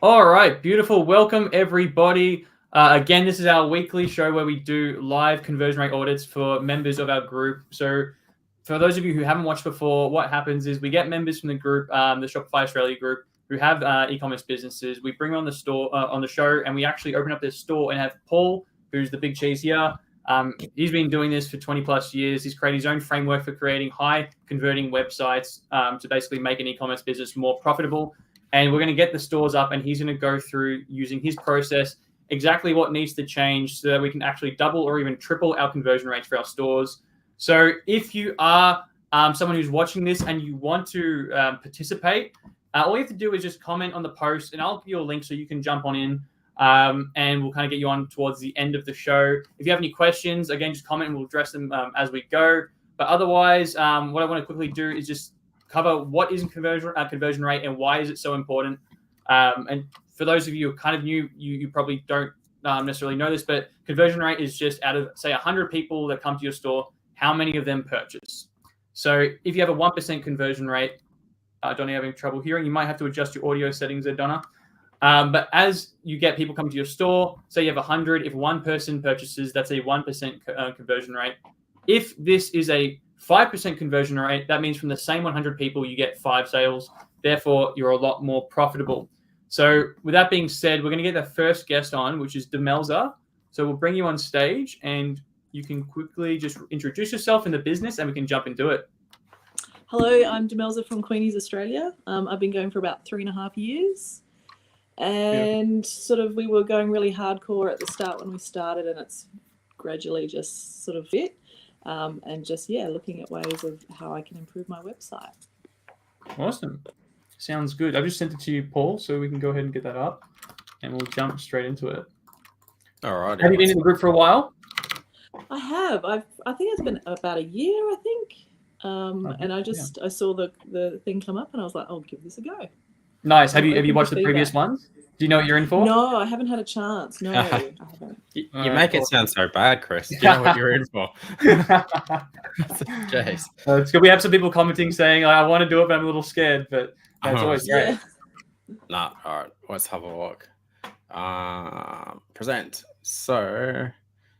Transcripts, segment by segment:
All right, beautiful. Welcome, everybody. Again, this is our weekly show where we do live conversion rate audits for members of our group. So for those of you who haven't watched before, what happens is we get members from the group, the Shopify Australia group, who have e-commerce businesses. We bring them on the store on the show, and we actually open up their store and have Paul, who's the big cheese here. He's been doing this for 20 plus years. He's created his own framework for creating high converting websites to basically make an e-commerce business more profitable. And we're going to get the stores up, and he's going to go through using his process exactly what needs to change so that we can actually double or even triple our conversion rates for our stores. So if you are someone who's watching this and you want to participate, all you have to do is just comment on the post, and I'll give you a link so you can jump on in, and we'll kind of get you on towards the end of the show. If you have any questions, again, just comment and we'll address them as we go. But otherwise, what I want to quickly do is just cover what is conversion rate and why is it so important. And for those of you who are kind of new, you probably don't necessarily know this, but conversion rate is just out of, say, 100 people that come to your store, how many of them purchase. So if you have a 1% conversion rate, Donna, having trouble hearing, you might have to adjust your audio settings there, Donna. But as you get people coming to your store, say you have 100, if one person purchases, that's a 1% conversion rate. If this is a 5% conversion rate, that means from the same 100 people, you get 5 sales. Therefore, you're a lot more profitable. So with that being said, we're going to get the first guest on, which is Demelza. So we'll bring you on stage and you can quickly just introduce yourself in the business and we can jump into it. Hello, I'm Demelza from Queenies, Australia. I've been going for about 3.5 years. And sort of we were going really hardcore at the start when we started, and it's gradually just sort of fit. And just, looking at ways of how I can improve my website. Awesome. Sounds good. I've just sent it to you, Paul, so we can go ahead and get that up and we'll jump straight into it. All right. Have you been in the group for a while? I have. I think it's been about a year, I think. And I saw the thing come up and I was like, I'll give this a go. Nice. Have you watched the previous ones? Do you know what you're in for? No, I haven't had a chance. No, I haven't. You make it sound so bad, Chris. Do you know what you're in for? Jeez. It's good. We have some people commenting saying, I want to do it, but I'm a little scared. But it's always great. All right. Let's have a look. Present. So,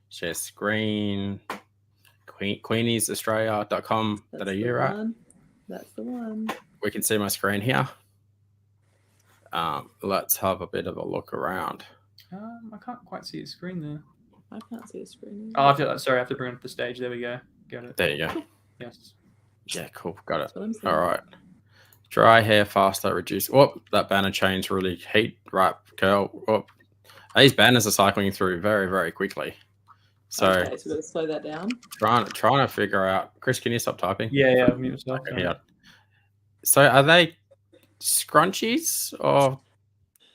share screen. QueeniesAustralia.com.au, right? That's the one. We can see my screen here. Let's have a bit of a look around. I can't quite see the screen there. I can't see a screen. I have to bring it up the stage. There we go. Got it. There you go. Yes. Yeah, cool. Got it. All right. Dry hair faster, reduce. Oh, that banner change really heat wrap curl. Oh, these banners are cycling through very, very quickly. So we've got to slow that down. Trying to figure out. Chris, can you stop typing? Yeah. Mute yourself. Yeah. So are they scrunchies or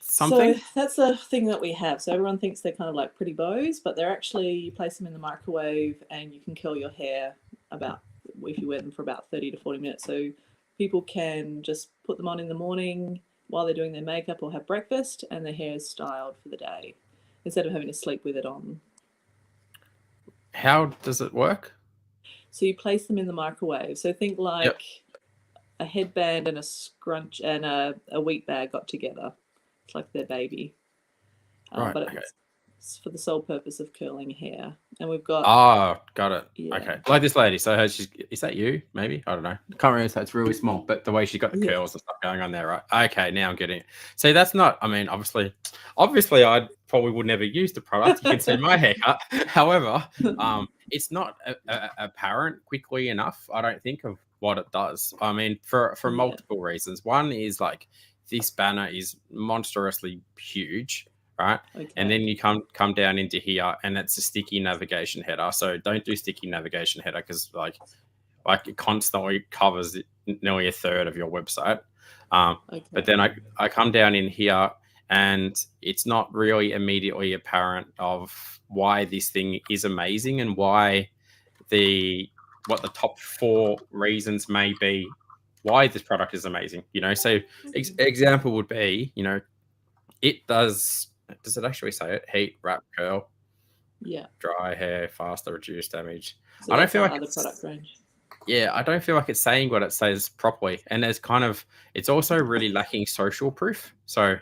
something? So that's a thing that we have. So everyone thinks they're kind of like pretty bows, but they're actually, you place them in the microwave and you can curl your hair if you wear them for about 30 to 40 minutes. So people can just put them on in the morning while they're doing their makeup or have breakfast, and their hair is styled for the day instead of having to sleep with it on. How does it work? So you place them in the microwave. So think like a headband and a scrunch and a wheat bag got together. It's like their baby. But it's for the sole purpose of curling hair. And we've got... Oh, got it. Yeah. Okay. Like this lady. So is that you? Maybe? I don't know. Can't remember if that's really small, but the way she got the curls and stuff going on there, right? Okay, now I'm getting it. See, that's not... I mean, obviously I probably would never use the product. You can see my haircut. However, it's not apparent quickly enough, I don't think, of what it does. I mean, for multiple reasons. One is like this banner is monstrously huge, right? Okay. And then you come down into here and it's a sticky navigation header. So don't do sticky navigation header because like it constantly covers nearly a third of your website. But then I come down in here and it's not really immediately apparent of why this thing is amazing and what the top 4 reasons may be why this product is amazing. So example would be, it does it actually say it? Heat, wrap, curl. Yeah. Dry hair, faster, reduce damage. So I don't feel like the product range. yeah, I don't feel like it's saying what it says properly. And it's also really lacking social proof. So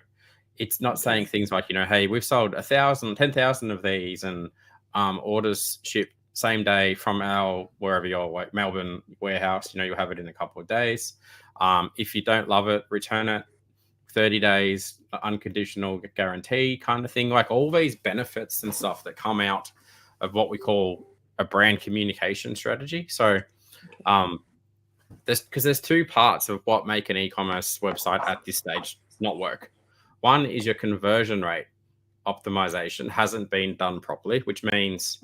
it's not saying things like, hey, we've sold 1,000, 10,000 of these, and orders ship same day from our wherever you're, like Melbourne warehouse. You'll have it in a couple of days. If you don't love it, return it. 30 days, unconditional guarantee kind of thing. Like all these benefits and stuff that come out of what we call a brand communication strategy. So there's two parts of what make an e-commerce website at this stage not work. One is your conversion rate optimization hasn't been done properly, which means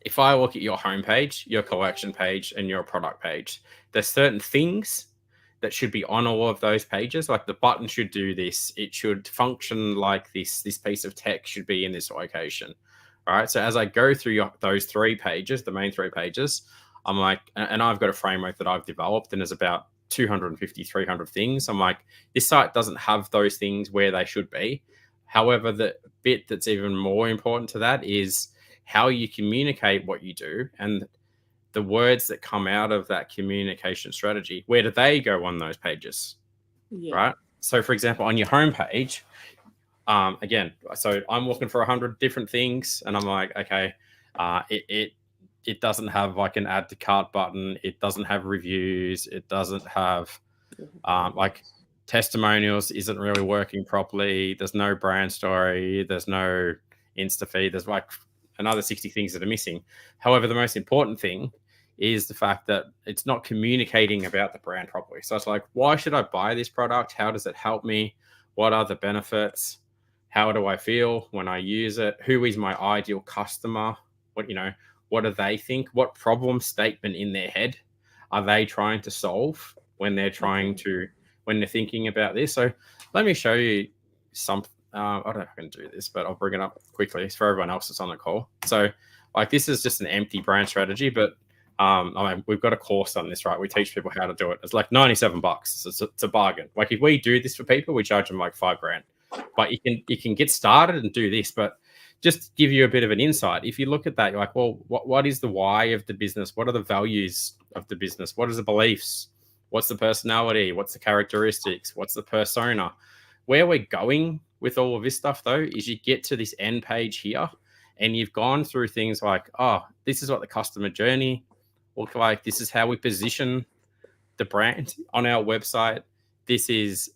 if I look at your homepage, your collection page, and your product page, there's certain things that should be on all of those pages. Like the button should do this. It should function like this. This piece of text should be in this location. All right. So as I go through those 3 pages, the main 3 pages, I'm like, and I've got a framework that I've developed, and there's about 250, 300 things. I'm like, this site doesn't have those things where they should be. However, the bit that's even more important to that is how you communicate what you do, and the words that come out of that communication strategy. Where do they go on those pages? Yeah. Right. So for example, on your homepage, again, so I'm looking for 100 different things, and I'm like, okay, it doesn't have like an add to cart button. It doesn't have reviews. It doesn't have like testimonials isn't really working properly. There's no brand story. There's no Insta feed. There's like another 60 things that are missing. However, the most important thing is the fact that it's not communicating about the brand properly. So it's like, why should I buy this product? How does it help me? What are the benefits? How do I feel when I use it? Who is my ideal customer? What do they think? What problem statement in their head are they trying to solve when they're when they're thinking about this? So let me show you some. I don't know if I can do this, but I'll bring it up quickly. It's for everyone else that's on the call. So like this is just an empty brand strategy, but I mean, we've got a course on this, right? We teach people how to do it. It's like $97. It's a bargain. Like if we do this for people, we charge them like $5,000. But you can get started and do this. But just to give you a bit of an insight, if you look at that, you're like, well, what is the why of the business? What are the values of the business? What are the beliefs? What's the personality? What's the characteristics? What's the persona? Where we're going with all of this stuff, though, is you get to this end page here, and you've gone through things like, oh, this is what the customer journey look like. This is how we position the brand on our website. This is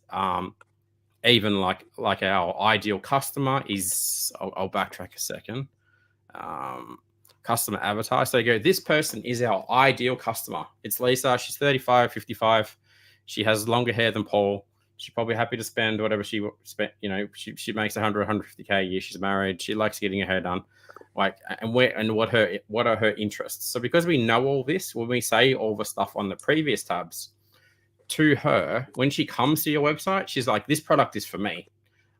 even like our ideal customer is. I'll backtrack a second. Customer avatar. So you go, this person is our ideal customer. It's Lisa. She's 35, 55. She has longer hair than Paul. She's probably happy to spend whatever she spent. She makes 100, 150K a year. She's married. She likes getting her hair done. Like, and what are her interests? So because we know all this, when we say all the stuff on the previous tabs to her, when she comes to your website, she's like, this product is for me.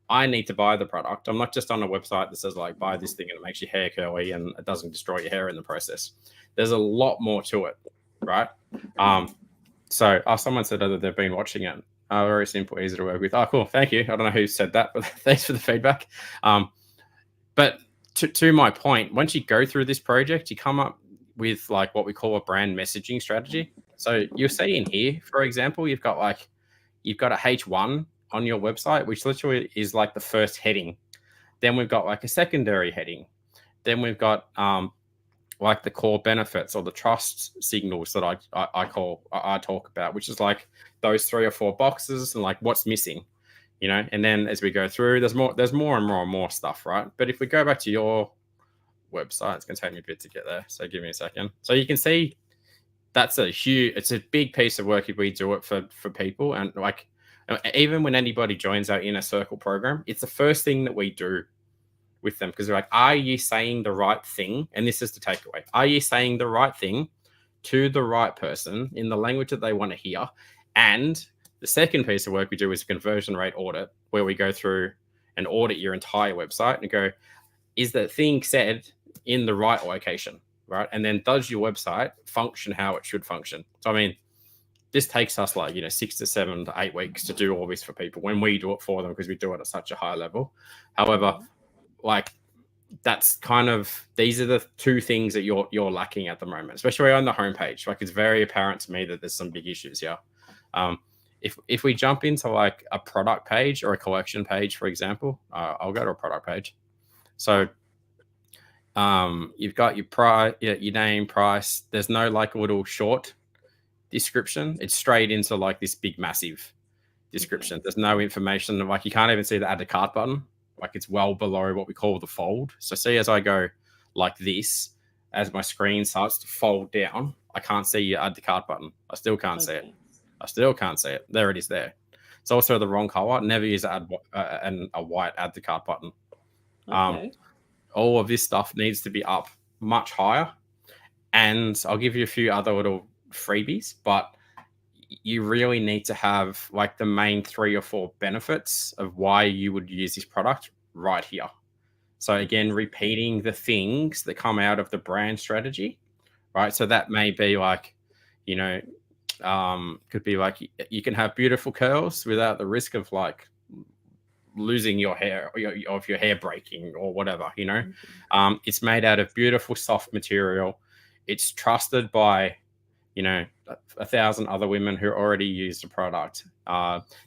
I need to buy the product. I'm not just on a website that says like, buy this thing and it makes your hair curly and it doesn't destroy your hair in the process. There's a lot more to it, right? So someone said that they've been watching it. Very simple, easy to work with. Oh, cool. Thank you. I don't know who said that, but thanks for the feedback. But to my point, once you go through this project, you come up with like what we call a brand messaging strategy. So you'll see in here, for example, you've got a H1 on your website, which literally is like the first heading. Then we've got like a secondary heading. Then we've got like the core benefits or the trust signals that I talk about, which is like those 3 or 4 boxes and like what's missing, and then as we go through, there's more and more stuff, right? But if we go back to your website, it's going to take me a bit to get there. So give me a second. So you can see it's a big piece of work if we do it for people. And like, even when anybody joins our Inner Circle program, it's the first thing that we do with them, because we're like, are you saying the right thing? And this is the takeaway. Are you saying the right thing to the right person in the language that they want to hear? And the second piece of work we do is a conversion rate audit, where we go through and audit your entire website and go, is the thing said in the right location, right? And then does your website function how it should function? So, I mean, this takes us like, 6 to 7 to 8 weeks to do all this for people when we do it for them, because we do it at such a high level. However, like that's kind of, these are the two things that you're lacking at the moment, especially on the homepage. Like, it's very apparent to me that there's some big issues here. If we jump into like a product page or a collection page, for example, I'll go to a product page. So you've got your price, your name, price. There's no like a little short description. It's straight into like this big massive description. There's no information. Like, you can't even see the add to cart button. Like, it's well below what we call the fold. So see, as I go like this, as my screen starts to fold down, I can't see your add to cart button. I still can't see it. I still can't see it. There it is there. It's also the wrong color. Never use a white add to cart button. All of this stuff needs to be up much higher. And I'll give you a few other little freebies, but you really need to have like the main 3 or 4 benefits of why you would use this product right here. So again, repeating the things that come out of the brand strategy, right? So that may be like, you know, could be like, you can have beautiful curls without the risk of like losing your hair, or your hair breaking or whatever, you know. It's made out of beautiful soft material. It's trusted by, you know, 1,000 other women who already use the product.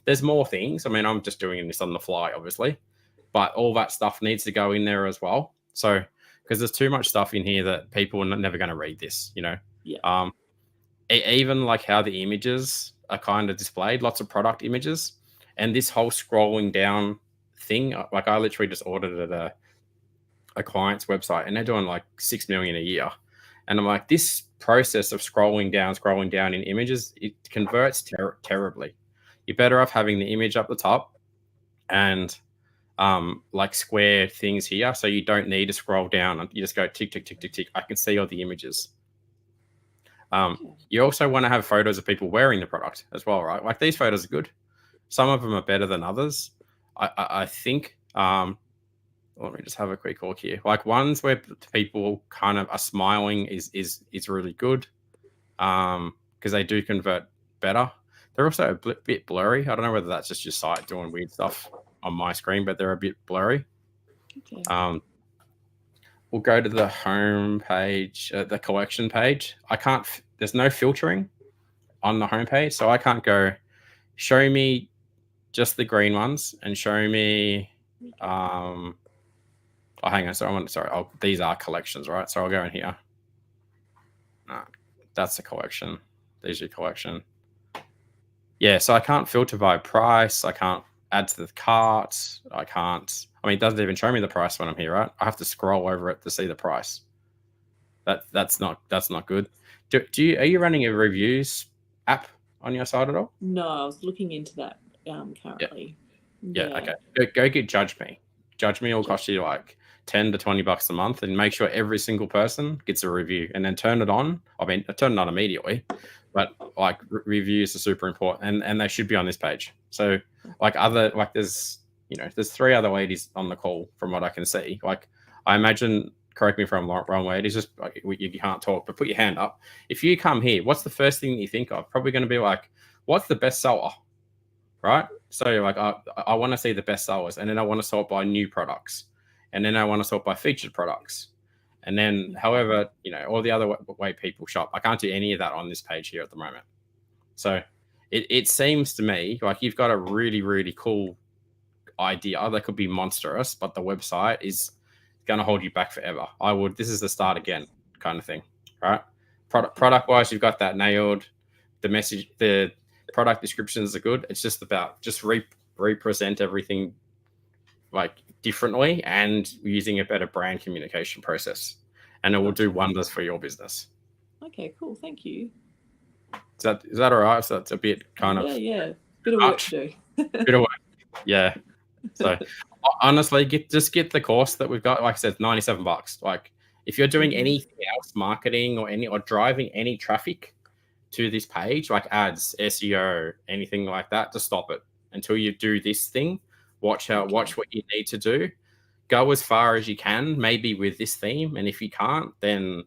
There's more things. I mean, I'm just doing this on the fly, obviously, but all that stuff needs to go in there as well. So, because there's too much stuff in here that people are never going to read this, you know. Yeah. Even like how the images are kind of displayed, lots of product images, and this whole scrolling down thing. Like, I literally just audited a client's website, and they're doing like 6 million a year. And I'm like, this process of scrolling down in images, it converts terribly. You're better off having the image up the top and like square things here, so you don't need to scroll down. You just go tick, tick, tick, tick, tick. I can see all the images. You also want to have photos of people wearing the product as well, right? Like, these photos are good. Some of them are better than others. I think. Let me just have a quick look here. Like, ones where people kind of are smiling is really good, because they do convert better. They're also a bit blurry. I don't know whether that's just your site doing weird stuff on my screen, but they're a bit blurry. Okay. We'll go to the home page, the collection page. There's no filtering on the home page, so I can't go show me just the green ones and show me. Oh, hang on. Sorry. These are collections, right? So I'll go in here. That's a collection. These are your collection. Yeah, so I can't filter by price. I can't add to the cart. I mean, it doesn't even show me the price when I'm here, right? I have to scroll over it to see the price. That's not good. Are you running a reviews app on your side at all? No, I was looking into that currently. Yeah. Okay. Go get Judge Me. Judge Me will cost you like $10 to $20 a month, and make sure every single person gets a review, and then turn it on. I mean, turn it on immediately, but like reviews are super important, and they should be on this page. So there's 3 other ladies on the call from what I can see. Like, I imagine, correct me if I'm wrong, ladies, just like, you can't talk, but put your hand up. If you come here, what's the first thing that you think of? Probably going to be like, what's the best seller? Right? So you're like, I want to see the best sellers, and then I want to sort by new products, and then I want to sort by featured products, and then however, all the other way people shop. I can't do any of that on this page here at the moment. So it seems to me like you've got a really, really cool idea that could be monstrous, but the website is going to hold you back forever. This is the start again kind of thing, right? Product wise, you've got that nailed. The message, the product descriptions are good. It's just about represent everything like differently and using a better brand communication process, and it will do wonders for your business. Okay, cool. Thank you. Is that all right? So that's a bit kind of bit of work to do. Bit of work. Yeah. So honestly, just get the course that we've got. Like I said, $97. Like, if you're doing anything else, marketing or driving any traffic to this page, like ads, SEO, anything like that, just stop it until you do this thing. Watch what you need to do. Go as far as you can, maybe with this theme. And if you can't, then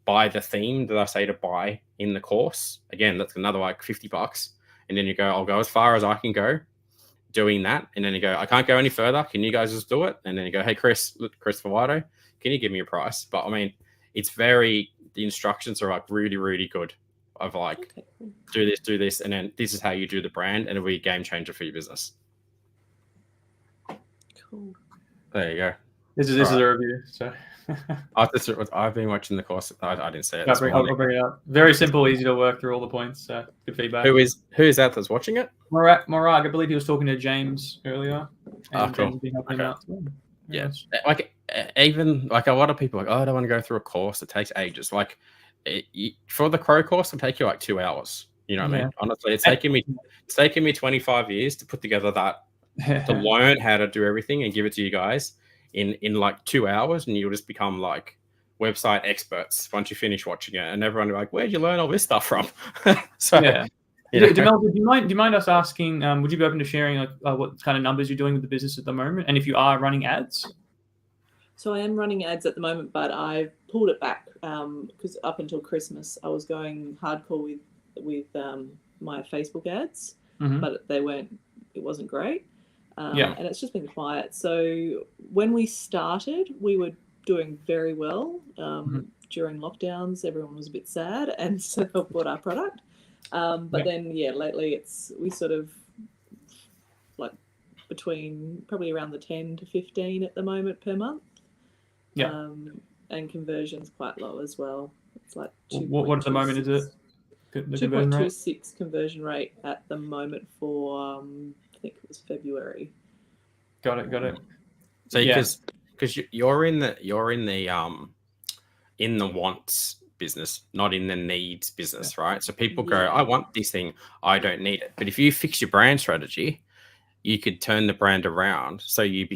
buy the theme that I say to buy in the course. Again, that's another like $50. And then you go, I'll go as far as I can go. doing that, and then you go, I can't go any further. Can you guys just do it? And then you go, hey, Chris Favato, can you give me a price? But I mean, it's the instructions are like really, really good. Of like, Okay, cool. do this, and then this is how you do the brand, and it'll be a game changer for your business. Cool. There you go. This is a review. So I've been watching the course. I didn't say it. I'll bring it up. Very simple, easy to work through all the points. So good feedback. Who is that that's watching it? Morag, I believe he was talking to James earlier. And Cool. James has been helping him out. Yes. Like even like a lot of people are like, oh, I don't want to go through a course. It takes ages. Like for the Crow course, it'll take you like 2 hours. You know what I mean? Honestly, it's taken me 25 years to put together that to learn how to do everything and give it to you guys in like 2 hours, and you'll just become like website experts once you finish watching it. And everyone will be like, where'd you learn all this stuff from? So yeah. Demel, do you mind us asking, would you be open to sharing like what kind of numbers you're doing with the business at the moment? And if you are running ads? So I am running ads at the moment, but I pulled it back because up until Christmas I was going hardcore with my Facebook ads, but it wasn't great. And it's just been quiet. So when we started, we were doing very well. During lockdowns, everyone was a bit sad, and so bought our product. But then, lately we sort of like between probably around the 10 to 15 at the moment per month. And conversion's quite low as well. It's like what at the moment is it? 2.26 conversion rate at the moment for I think it was February. Got it. So because you're in the wants business, not in the needs business, right? So people go, I want this thing, I don't need it. But if you fix your brand strategy, you could turn the brand around so you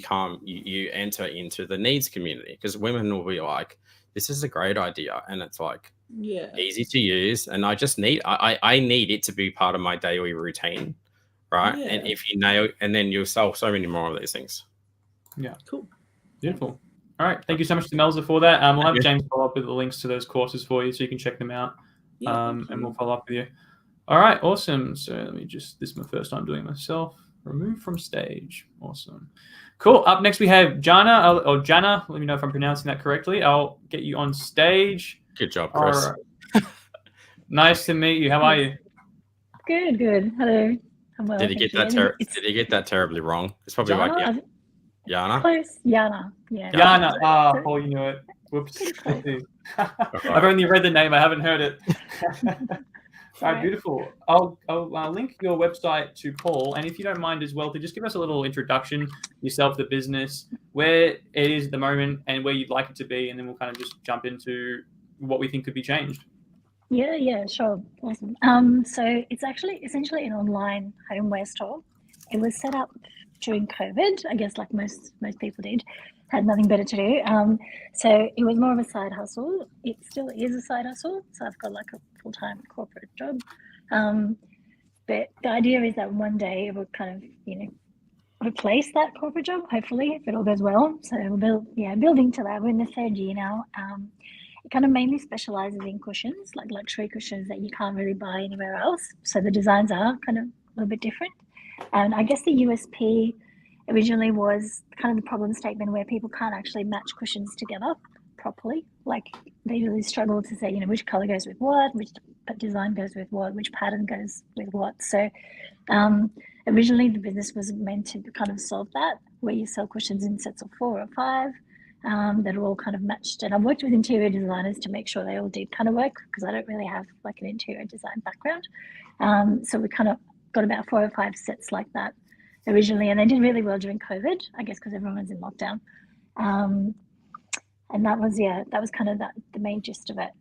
enter into the needs community, because women will be like, this is a great idea, and it's like easy to use, and I just need I need it to be part of my daily routine, right? And if you nail, and then you'll sell so many more of these things. Cool, beautiful. All right, thank you so much to Melza for that. We'll have James follow up with the links to those courses for you so you can check them out. And we'll follow up with you. All right, awesome. So let me this is my first time doing it myself. Remove from stage. Awesome. Cool. Up next we have Jana, or Jana. Let me know if I'm pronouncing that correctly. I'll get you on stage. Good job, Chris. Right. Nice to meet you. How are you? Good. Hello. I'm well. Did you get that terribly wrong? It's probably Jana? like Yana. Close. Yana. Yeah. Yana. Oh, you knew it. Whoops. I've only read the name. I haven't heard it. All right, beautiful. I'll link your website to Paul, and if you don't mind as well, to just give us a little introduction, yourself, the business, where it is at the moment, and where you'd like it to be, and then we'll kind of just jump into what we think could be changed. Yeah, sure. Awesome. So it's actually essentially an online homeware store. It was set up during COVID, I guess, like most people did, had nothing better to do. So it was more of a side hustle. It still is a side hustle. So I've got like a full-time corporate job. But the idea is that one day it will kind of, replace that corporate job, hopefully, if it all goes well. So we're building to that. We're in the third year now. It kind of mainly specializes in cushions, like luxury cushions that you can't really buy anywhere else. So the designs are kind of a little bit different. And I guess the USP originally was kind of the problem statement where people can't actually match cushions together properly. Like they really struggle to say, which color goes with what, which design goes with what, which pattern goes with what. So originally the business was meant to kind of solve that, where you sell cushions in sets of 4 or 5 that are all kind of matched. And I've worked with interior designers to make sure they all did kind of work, because I don't really have like an interior design background. So we kind of got about 4 or 5 sets like that originally, and they did really well during COVID, I guess, because everyone was in lockdown. And that was kind of the main gist of it.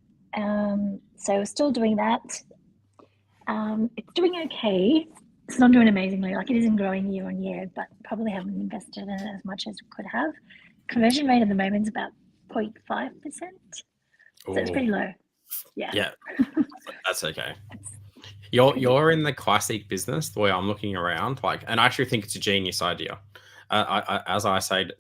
So we're still doing that. It's doing okay. It's not doing amazingly, like it isn't growing year on year, but probably haven't invested in it as much as we could have. Conversion rate at the moment is about 0.5%. So it's pretty low. Yeah. That's okay. You're in the classic business, the way I'm looking around, and I actually think it's a genius idea. as I say,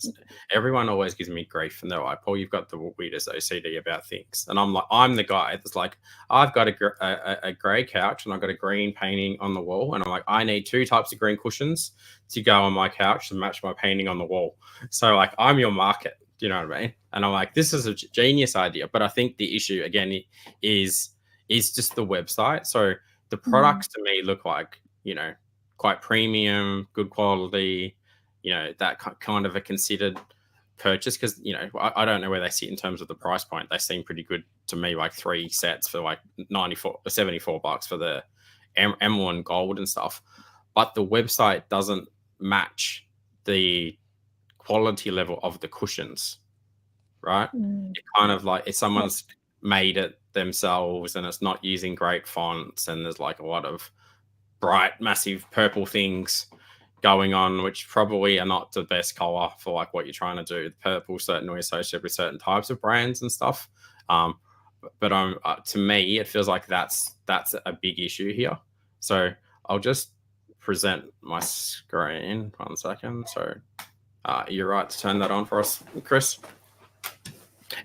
everyone always gives me grief, and they're like, "Paul, you've got the weirdest OCD about things." And I'm like, I'm the guy that's like, I've got a grey couch and I've got a green painting on the wall, and I'm like, I need 2 types of green cushions to go on my couch to match my painting on the wall. So like, I'm your market. Do you know what I mean? And I'm like, this is a genius idea, but I think the issue again is just the website. So the products to me look like, quite premium, good quality, that kind of a considered purchase, because I don't know where they sit in terms of the price point. They seem pretty good to me, like 3 sets for like 94 or 74 bucks for the emerald gold and stuff. But the website doesn't match the quality level of the cushions, right? It kind of like if someone's made it themselves and it's not using great fonts, and there's like a lot of bright, massive purple things going on, which probably are not the best color for like what you're trying to do. Purple certainly associated with certain types of brands and stuff. But to me, it feels like that's a big issue here. So I'll just present my screen. 1 second. So you're right to turn that on for us, Chris.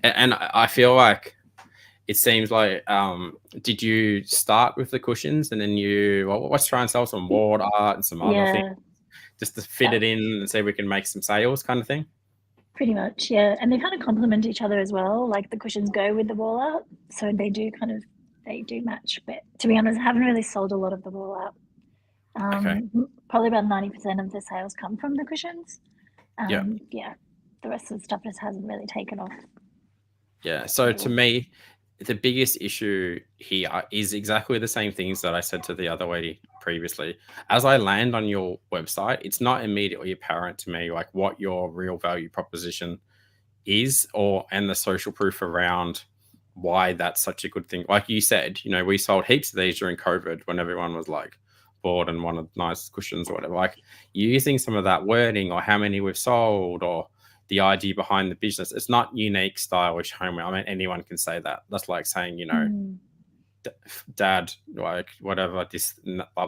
And I feel like it seems like, did you start with the cushions and then let's try and sell some wall art and some other things just to fit it in and see if we can make some sales kind of thing? Pretty much, yeah. And they kind of complement each other as well. Like the cushions go with the wall art, so they do match. But to be honest, I haven't really sold a lot of the wall art. Probably about 90% of the sales come from the cushions. Yeah. The rest of the stuff just hasn't really taken off. Yeah. So to me, the biggest issue here is exactly the same things that I said to the other lady previously. As I land on your website, it's not immediately apparent to me like what your real value proposition is, and the social proof around why that's such a good thing. Like you said, we sold heaps of these during COVID when everyone was like bored and wanted nice cushions or whatever. Like using some of that wording, or how many we've sold, or the idea behind the business. It's not unique, stylish homeware. I mean, anyone can say that. That's like saying, Dad, like whatever. This,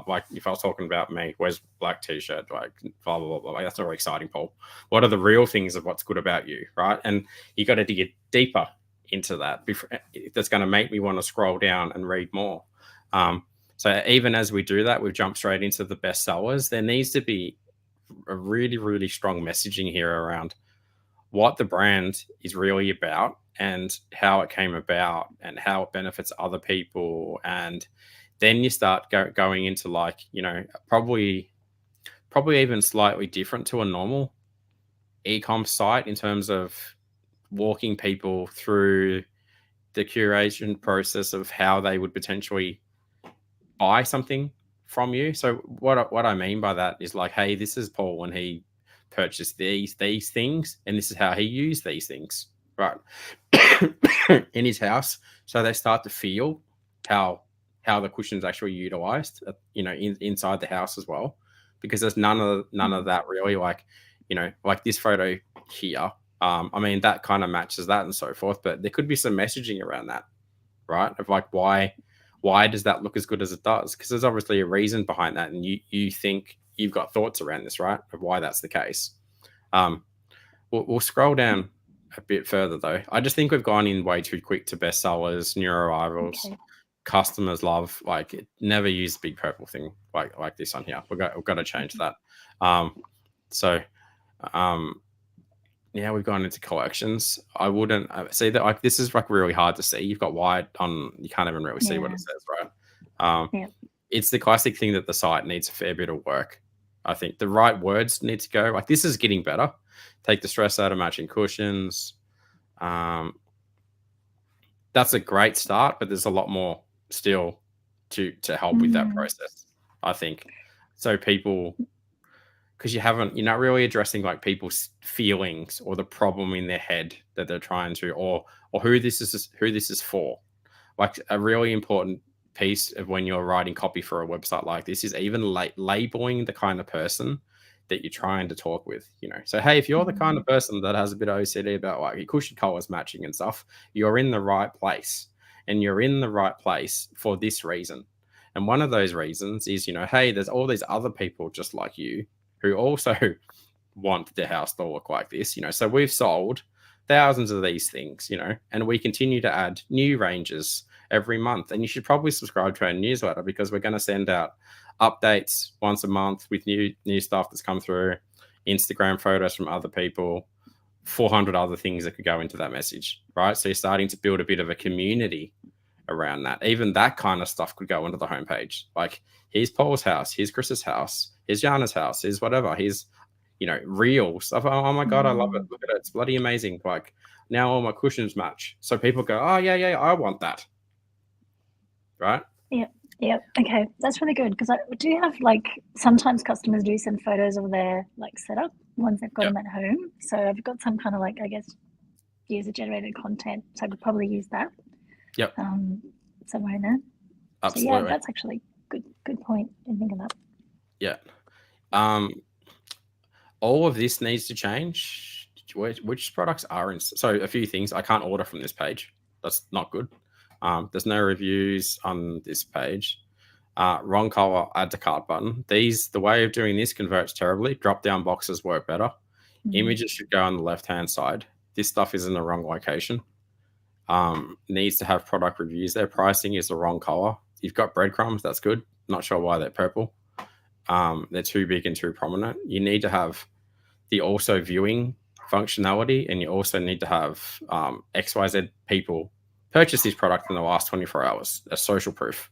like if I was talking about me, where's black t-shirt? Like blah blah blah. Like, that's not very exciting, Paul. What are the real things of what's good about you, right? And you got to dig deeper into that. That's going to make me want to scroll down and read more. So even as we do that, we've jumped straight into the best sellers. There needs to be a really, really strong messaging here around what the brand is really about and how it came about and how it benefits other people. And then you start going into like, probably even slightly different to a normal e-com site in terms of walking people through the curation process of how they would potentially buy something from you. So what I mean by that is like, hey, this is Paul when he purchased these things, and this is how he used these things, right, in his house. So they start to feel how the cushion's actually utilized, inside the house as well, because there's none of that really. Like, like this photo here. I mean, that kind of matches that and so forth, but there could be some messaging around that, right? Of like, why does that look as good as it does? Because there's obviously a reason behind that, and you think you've got thoughts around this, right, of why that's the case. We'll scroll down a bit further though. I just think we've gone in way too quick to bestsellers, new arrivals, customers love. Like, never use the big purple thing like this on here. We've got to change that. We've gone into collections. I wouldn't see that. Like, this is like really hard to see. You've got white on. You can't even really see what it says, right? It's the classic thing that the site needs a fair bit of work. I think the right words need to go. Like, this is getting better. Take the stress out of matching cushions. That's a great start, but there's a lot more still to help with that process, I think. So people, because you're not really addressing like people's feelings or the problem in their head that they're trying to, or who this is for. Like, a really important piece of when you're writing copy for a website like this is even labeling the kind of person that you're trying to talk with. So hey, if you're the kind of person that has a bit of OCD about like your cushion colors matching and stuff, you're in the right place, and you're in the right place for this reason. And one of those reasons is, hey, there's all these other people just like you who also want their house to look like this, you know. So we've sold thousands of these things, you know, and we continue to add new ranges every month. And you should probably subscribe to our newsletter, because we're going to send out updates once a month with new stuff that's come through, Instagram photos from other people, 400 other things that could go into that message, right? So you're starting to build a bit of a community around that. Even that kind of stuff could go into the homepage. Like, here's Paul's house, here's Chris's house, here's Jana's house, here's whatever, here's, you know, real stuff. Oh my God, I love it. Look at it. It's bloody amazing. Like, now all my cushions match. So people go, oh yeah, I want that. Right? Yep. Okay, that's really good, because I do have, like, sometimes customers do send photos of their, like, setup once they've got them at home. So I've got some kind of, like, I guess, user-generated content. So I could probably use that. Yep. Somewhere in there. Absolutely. So yeah, that's actually good point in thinking that. Yeah. All of this needs to change. Which products are in? So a few things. I can't order from this page. That's not good. There's no reviews on this page. Wrong color, add to cart button. The way of doing this converts terribly. Drop down boxes work better. Images should go on the left hand side. This stuff is in the wrong location. Needs to have product reviews there. Pricing is the wrong color. You've got breadcrumbs. That's good. Not sure why they're purple. They're too big and too prominent. You need to have the also viewing functionality, and you also need to have XYZ people purchase this product in the last 24 hours as social proof.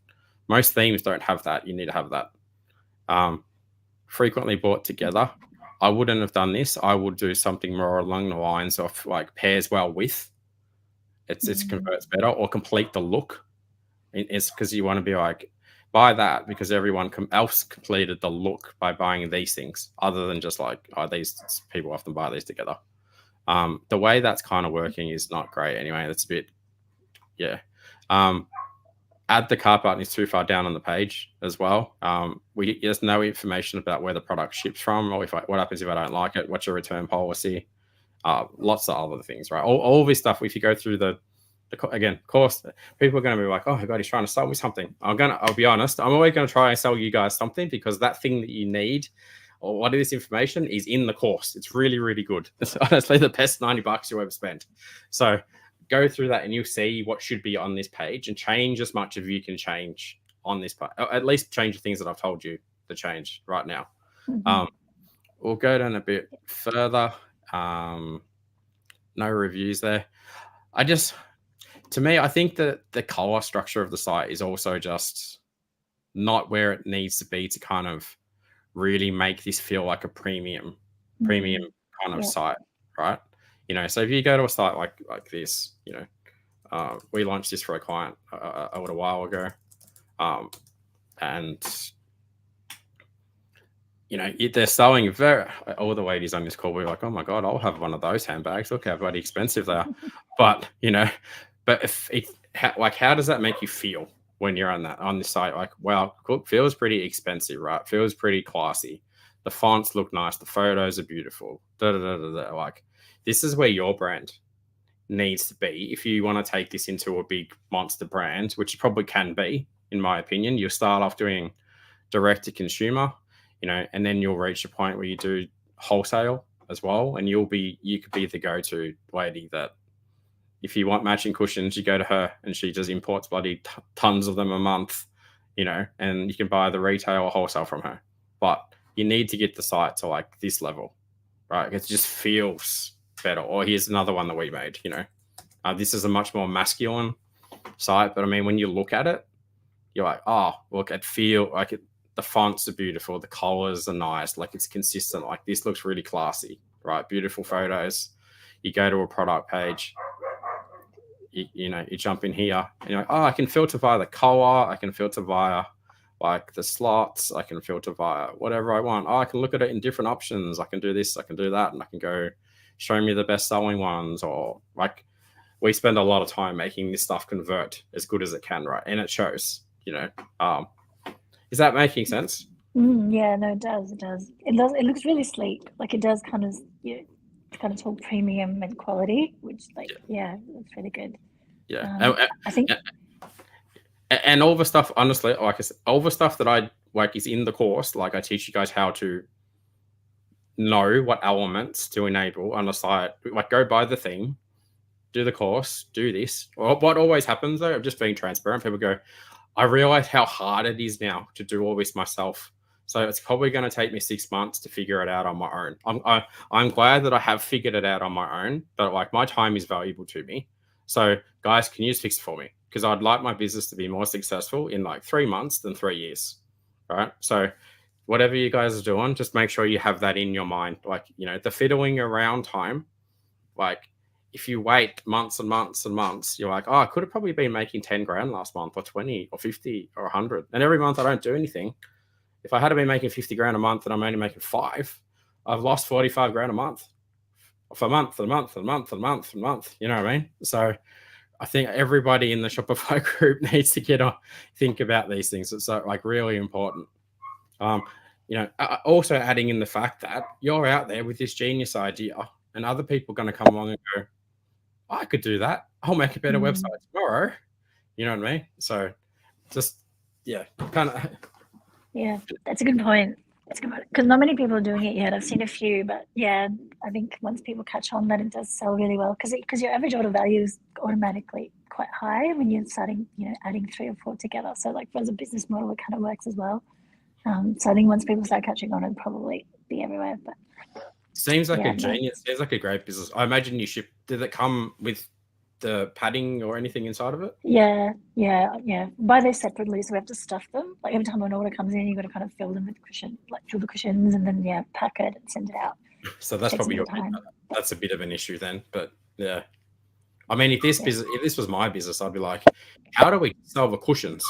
Most themes don't have that. You need to have that. Frequently bought together. I wouldn't have done this. I would do something more along the lines of, like, pairs well with. It converts better, or complete the look. It's because you want to be like, buy that because everyone else completed the look by buying these things, other than just like, oh, these people often buy these together. The way that's kind of working is not great anyway. That's a bit, yeah. Add the cart button is too far down on the page as well. There's no information about where the product ships from, or what happens if I don't like it, what's your return policy, lots of other things, right? All this stuff, if you go through the course, people are going to be like, oh my God, he's trying to sell me something. I'll be honest, I'm always going to try and sell you guys something, because that thing that you need, or what is this information, is in the course. It's really, really good. It's honestly the best $90 you ever spent. So go through that and you'll see what should be on this page, and change as much as you can change on this part. At least change the things that I've told you to change right now. We'll go down a bit further. No reviews there. To me, I think that the color structure of the site is also just not where it needs to be to kind of really make this feel like a premium kind of site, right? You know, so if you go to a site like this, you know, we launched this for a client a little while ago, and you know, they're selling all the ladies on this call, we're like, oh my God, I'll have one of those handbags. Look how bloody expensive they are. But you know, how does that make you feel when you're on this site? Like, wow, look, feels pretty expensive, right? Feels pretty classy. The fonts look nice. The photos are beautiful. Like, this is where your brand needs to be. If you want to take this into a big monster brand, which it probably can be, in my opinion, you'll start off doing direct to consumer, you know, and then you'll reach a point where you do wholesale as well. And you could be the go-to lady that, if you want matching cushions, you go to her and she just imports bloody tons of them a month, you know, and you can buy the retail or wholesale from her. But you need to get the site to like this level, right? It just feels better. Or here's another one that we made, you know. This is a much more masculine site, but I mean, when you look at it, you're like, oh, look, the fonts are beautiful. The colors are nice. Like, it's consistent. Like, this looks really classy, right? Beautiful photos. You go to a product page, you know, you jump in here and you're like, oh, I can filter via the color. I can filter via like the slots. I can filter via whatever I want. Oh, I can look at it in different options. I can do this, I can do that. And I can go show me the best selling ones. Or like, we spend a lot of time making this stuff convert as good as it can, right? And it shows, you know. Is that making sense? Yeah, no, it does. It looks really sleek. Like, it does kind of, you know, kind of talk premium and quality, which, like, yeah, it's really good. Yeah, I think, and all the stuff, honestly, like I said, all the stuff that I like is in the course. Like, I teach you guys how to know what elements to enable on the site. Like, go buy the thing, do the course, do this. Or what always happens though, I'm just being transparent. People go, I realize how hard it is now to do all this myself. So it's probably going to take me 6 months to figure it out on my own. I'm glad that I have figured it out on my own, but like my time is valuable to me. So guys, can you just fix it for me? Because I'd like my business to be more successful in like 3 months than 3 years, right? So whatever you guys are doing, just make sure you have that in your mind. Like, you know, the fiddling around time, like if you wait months and months and months, you're like, oh, I could have probably been making 10 grand last month or 20 or 50 or 100. And every month I don't do anything. If I had been making 50 grand a month and I'm only making 5, I've lost 45 grand a month for a month and a month and a month and a month and a month. You know what I mean? So I think everybody in the Shopify group needs to think about these things. It's like really important. You know, also adding in the fact that you're out there with this genius idea and other people are going to come along and go, I could do that. I'll make a better website tomorrow. You know what I mean? So just, yeah, kind of. Yeah, that's a good point. That's a good point. Because not many people are doing it yet. I've seen a few, but yeah, I think once people catch on, that it does sell really well. Because your average order value is automatically quite high when you're starting, you know, adding 3 or 4 together. So like as a business model, it kind of works as well. So I think once people start catching on, it'll probably be everywhere. But seems like a genius. Seems like a great business. I imagine you ship. Did it come with the padding or anything inside of it? Yeah. Buy those separately, so we have to stuff them. Like every time an order comes in, you've got to kind of fill them with fill the cushions, and then pack it and send it out. So that's probably that's a bit of an issue then. But yeah, I mean, if this was my business, I'd be like, how do we sell the cushions,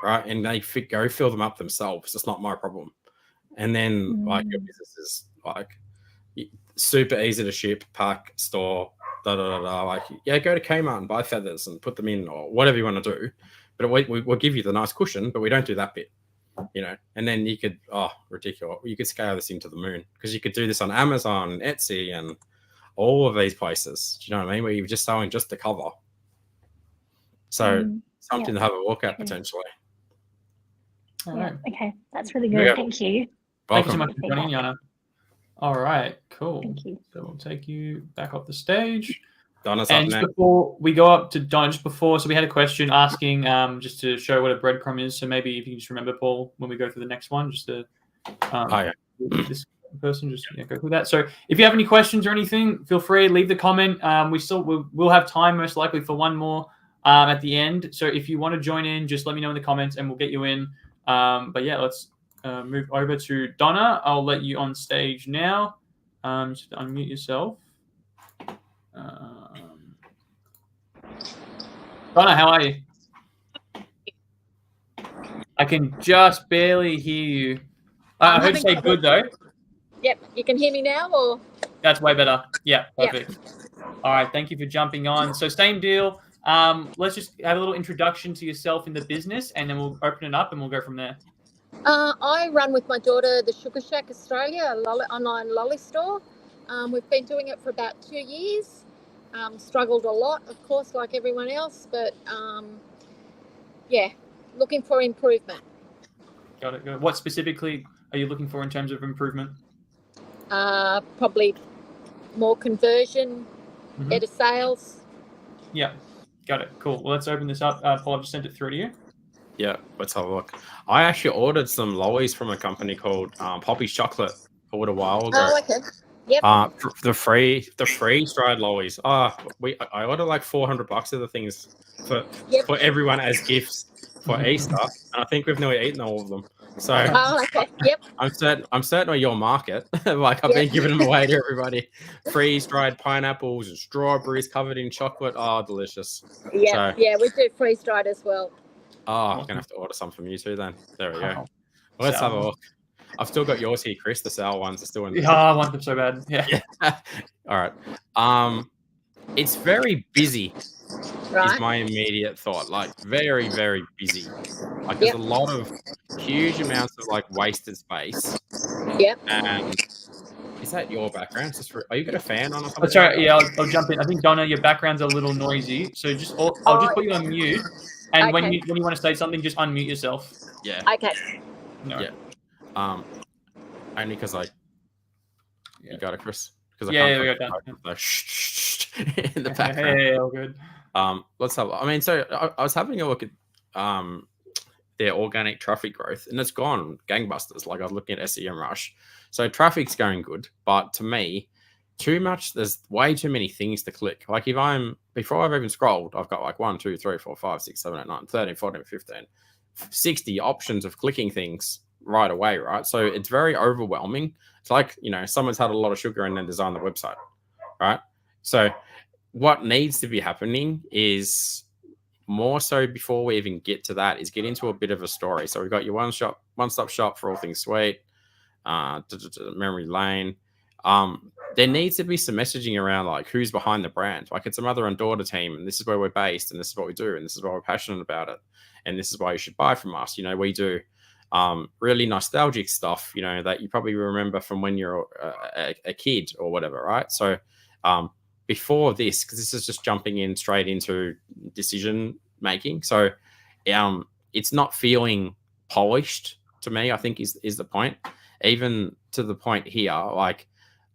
right? And they go fill them up themselves. It's not my problem. And then like your business is like super easy to ship, pack, store. Like, yeah, go to Kmart and buy feathers and put them in or whatever you want to do. But we'll give you the nice cushion, but we don't do that bit, you know. And then you could, ridiculous. You could scale this into the moon because you could do this on Amazon, Etsy, and all of these places. Do you know what I mean? Where you're just selling just the cover. So something to have a look at potentially. All right. Okay, that's really good. Yeah. Thank you. Thank you so much for joining, Yana. All right, cool. Thank you. So we'll take you back off the stage. Donna's and just before we go up to Donna, so we had a question asking just to show what a breadcrumb is. So maybe if you can just remember, Paul, when we go through the next one, just to this person just go through that. So if you have any questions or anything, feel free, leave the comment. We'll have time most likely for one more at the end. So if you want to join in, just let me know in the comments and we'll get you in. But yeah, let's move over to Donna. I'll let you on stage now. Just unmute yourself. Donna, how are you? I can just barely hear you. I heard you say good though. Yep, you can hear me now, or? That's way better. Yeah, perfect. Yep. All right, thank you for jumping on. So same deal. Let's just have a little introduction to yourself in the business, and then we'll open it up and we'll go from there. I run with my daughter the Sugar Shack Australia, online lolly store. We've been doing it for about 2 years. Struggled a lot, of course, like everyone else, but looking for improvement. Got it. What specifically are you looking for in terms of improvement? Probably more conversion, better sales. Yeah, got it. Cool. Well, let's open this up. Paul, I've just sent it through to you. Yeah, let's have a look. I actually ordered some lollies from a company called Poppy's Chocolate a little while ago. Oh, okay. Yep. The freeze-dried lollies. I ordered like $400 of the things for everyone as gifts for Easter, and I think we've nearly eaten all of them. So okay. Yep. I'm certain of your market. Like I've been giving them away to everybody. Freeze-dried pineapples and strawberries covered in chocolate. Oh, delicious. Yeah, we do freeze-dried as well. Oh, I'm gonna have to order some from you too then. There we go. Well, let's have a look. I've still got yours here, Chris. The sour ones are still in there. Yeah, I want them so bad. Yeah. All right. It's very busy. Right. Is my immediate thought. Like very, very busy. Like there's a lot of huge amounts of like wasted space. Yep. And is that your background? Are you got a fan on or something? Oh, sorry. Yeah, I'll jump in. I think Donna, your background's a little noisy, so I'll just put you on mute. And when you want to say something, just unmute yourself. Yeah. Okay. No. Yeah. Only because You got it, Chris? Because Yeah, we got done. like, in the background. Hey, all good. Let's have. I mean, so I was having a look at their organic traffic growth, and it's gone gangbusters. Like I was looking at SEM Rush, so traffic's going good, but to me, too much. There's way too many things to click. Like before I've even scrolled, I've got like 1, 2, 3, 4, 5, 6, 7, 8, 9, 13, 14, 15, 60 options of clicking things right away, right? So it's very overwhelming. It's like, someone's had a lot of sugar and then designed the website, right? So what needs to be happening is more so before we even get to that is get into a bit of a story. So we've got your one-stop shop for all things sweet, memory lane. There needs to be some messaging around like who's behind the brand. Like it's a mother and daughter team, and this is where we're based, and this is what we do, and this is why we're passionate about it, and this is why you should buy from us. We do really nostalgic stuff, that you probably remember from when you're a kid or whatever, right? So before this, because this is just jumping in straight into decision making, so it's not feeling polished to me, I think is the point. Even to the point here, like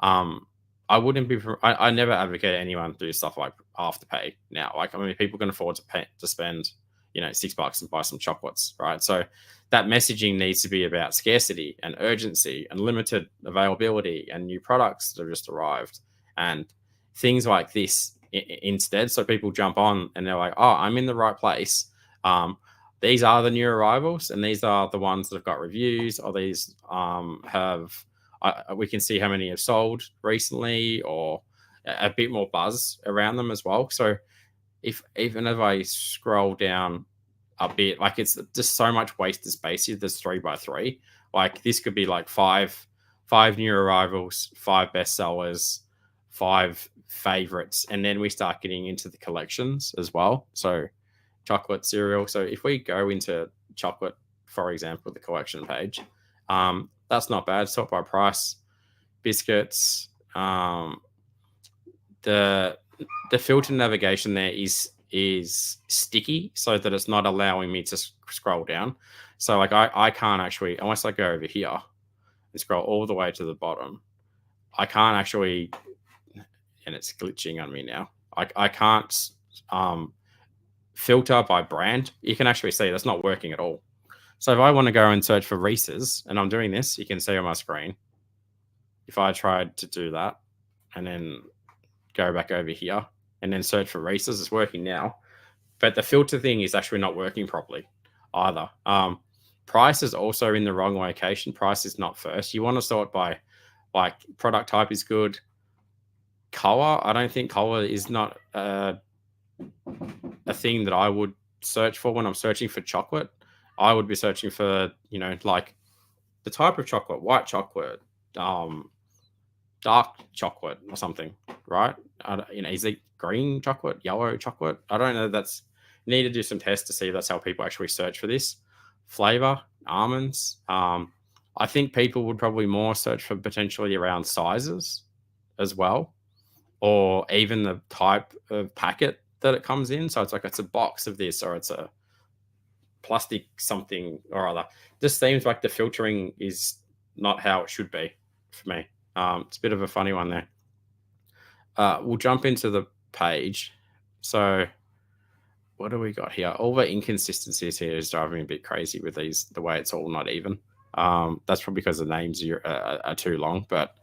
I wouldn't be. I never advocate anyone do stuff like Afterpay now. Like, I mean, people can afford to spend, $6 and buy some chocolates, right? So that messaging needs to be about scarcity and urgency and limited availability and new products that have just arrived and things like this instead. So people jump on and they're like, oh, I'm in the right place. These are the new arrivals, and these are the ones that have got reviews, or these we can see how many have sold recently, or a bit more buzz around them as well. So even if I scroll down a bit, like it's just so much wasted space here. There's 3x3. Like this could be like five new arrivals, 5 bestsellers, 5 favorites, and then we start getting into the collections as well. So chocolate, cereal. So if we go into chocolate, for example, the collection page, that's not bad. Sort by price, biscuits. The filter navigation there is sticky, so that it's not allowing me to scroll down. So like I can't actually, unless I go over here and scroll all the way to the bottom, I can't actually, and it's glitching on me now. I can't filter by brand. You can actually see that's not working at all. So if I want to go and search for Reese's, and I'm doing this, you can see on my screen, if I tried to do that and then go back over here and then search for Reese's, it's working now. But the filter thing is actually not working properly either. Price is also in the wrong location. Price is not first. You want to sort by like product type is good. Color, I don't think color is not a thing that I would search for when I'm searching for chocolate. I would be searching for, like the type of chocolate, white chocolate, dark chocolate or something, right? Is it green chocolate, yellow chocolate? I don't know. You need to do some tests to see if that's how people actually search for this. Flavor, almonds. I think people would probably more search for potentially around sizes as well, or even the type of packet that it comes in. So it's a box of this, or it's a plastic something or other. This seems like the filtering is not how it should be for me. It's a bit of a funny one there. We'll jump into the page. So what do we got here? All the inconsistencies here is driving me a bit crazy with the way it's all not even. That's probably because the names are too long. But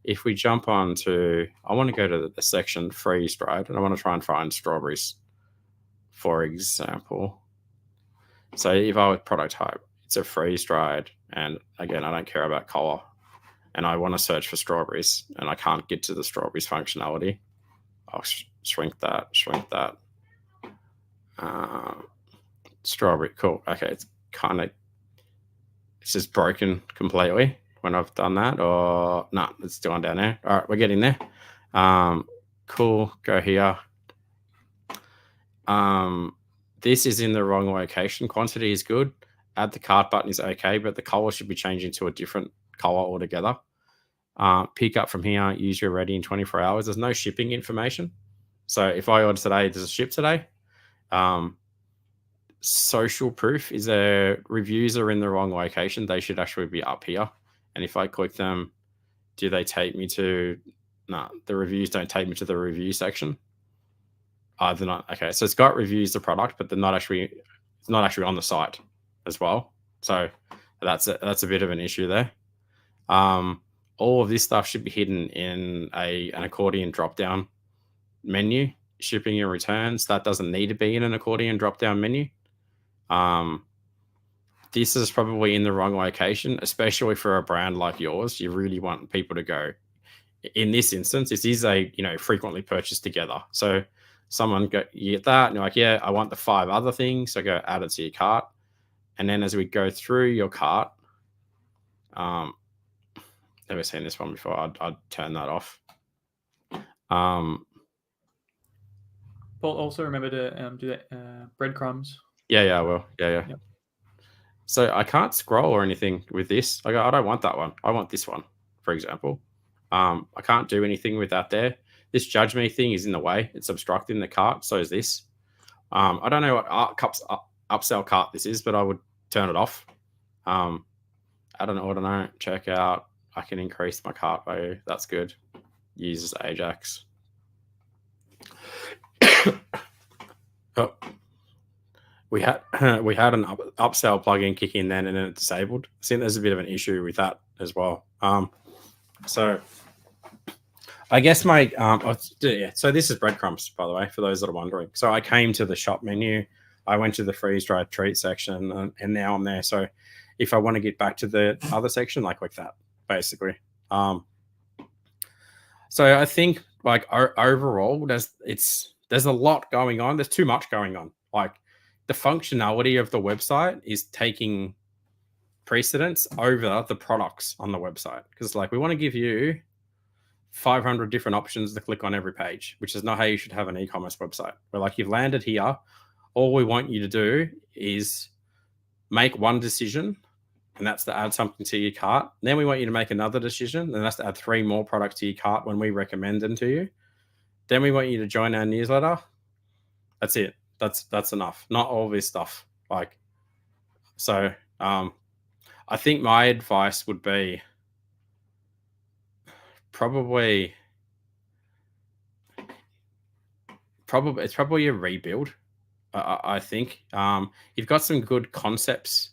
if we jump on to, I want to go to the section freeze-dried, and I want to try and find strawberries, for example. So if I with product type, it's a freeze-dried, and again, I don't care about color, and I want to search for strawberries, and I can't get to the strawberries functionality. I'll shrink that. Strawberry, cool. Okay, it's just broken completely when I've done that, or no, it's still on down there. All right, we're getting there. Cool, go here. This is in the wrong location. Quantity is good. Add the cart button is okay, but the color should be changing to a different color altogether. Pick up from here, usually ready in 24 hours. There's no shipping information. So if I order today, does it ship today? Social proof is reviews are in the wrong location. They should actually be up here. And if I click them, do they take me to? No, the reviews don't take me to the review section. They're not. Okay, so it's got reviews the product, but they're not actually. It's not actually on the site as well. So that's a bit of an issue there. All of this stuff should be hidden in an accordion drop-down menu. Shipping and returns, that doesn't need to be in an accordion drop-down menu. This is probably in the wrong location, especially for a brand like yours. You really want people to go. In this instance, this is a frequently purchased together. So you get that, and you're like, yeah, I want the 5 other things. So go add it to your cart. And then as we go through your cart, never seen this one before. I'd turn that off. Paul, also remember to do that breadcrumbs. Yeah, I will. Yeah. Yep. So I can't scroll or anything with this. I don't want that one. I want this one, for example. I can't do anything with that there. This judge me thing is in the way. It's obstructing the cart. So is this. I don't know what upsell cart this is, but I would turn it off. Add an order note, check out. I can increase my cart value. That's good. Uses Ajax. Oh, we had an upsell plugin kick in then, and then it disabled. I think there's a bit of an issue with that as well. So I guess so this is breadcrumbs, by the way, for those that are wondering. So I came to the shop menu, I went to the freeze-dried treat section, and now I'm there. So if I want to get back to the other section, like that, basically. So I think overall, there's a lot going on. There's too much going on. Like the functionality of the website is taking precedence over the products on the website, because we want to give you 500 different options to click on every page, which is not how you should have an e-commerce website. Where you've landed here, all we want you to do is make one decision, and that's to add something to your cart. Then we want you to make another decision, and that's to add 3 more products to your cart when we recommend them to you. Then we want you to join our newsletter. That's it. That's enough. Not all this stuff. So I think my advice would be probably it's probably a rebuild. I think you've got some good concepts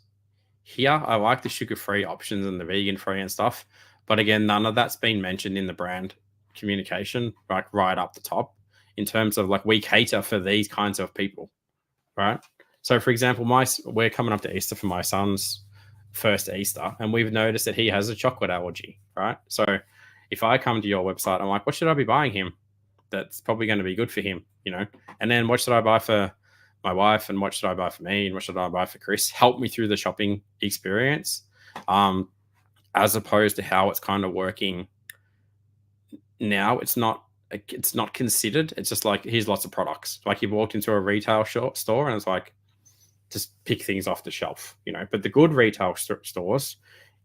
here. I like the sugar-free options and the vegan-free and stuff, but again, none of that's been mentioned in the brand communication, right up the top, in terms of we cater for these kinds of people, right? So, for example, we're coming up to Easter for my son's first Easter, and we've noticed that he has a chocolate allergy, right? So, if I come to your website, I'm like, what should I be buying him? That's probably going to be good for him, And then what should I buy for my wife, and what should I buy for me, and what should I buy for Chris? Help me through the shopping experience, as opposed to how it's kind of working now. It's not considered. It's just here's lots of products. You've walked into a retail store and it's just pick things off the shelf, But the good retail stores,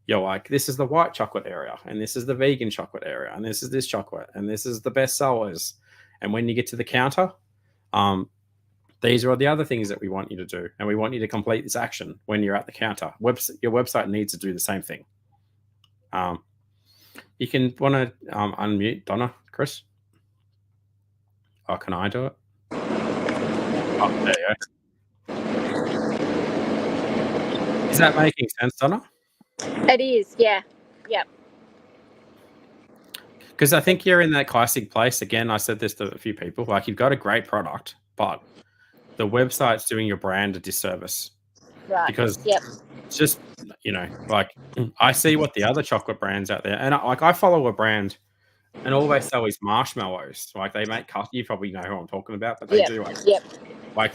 you're this is the white chocolate area, and this is the vegan chocolate area, and this is this chocolate, and this is the best sellers. And when you get to the counter, these are the other things that we want you to do, and we want you to complete this action when you're at the counter. Your website needs to do the same thing. You can want to unmute Donna, Chris. Oh, can I do it? Oh, there you go. Is that making sense, Donna? It is, yeah. Yep. Because I think you're in that classic place. Again, I said this to a few people. You've got a great product, but the website's doing your brand a disservice. Right. Because it's just, I see what the other chocolate brands out there, and I follow a brand, and all they sell is marshmallows. They make you probably know who I'm talking about, but they do.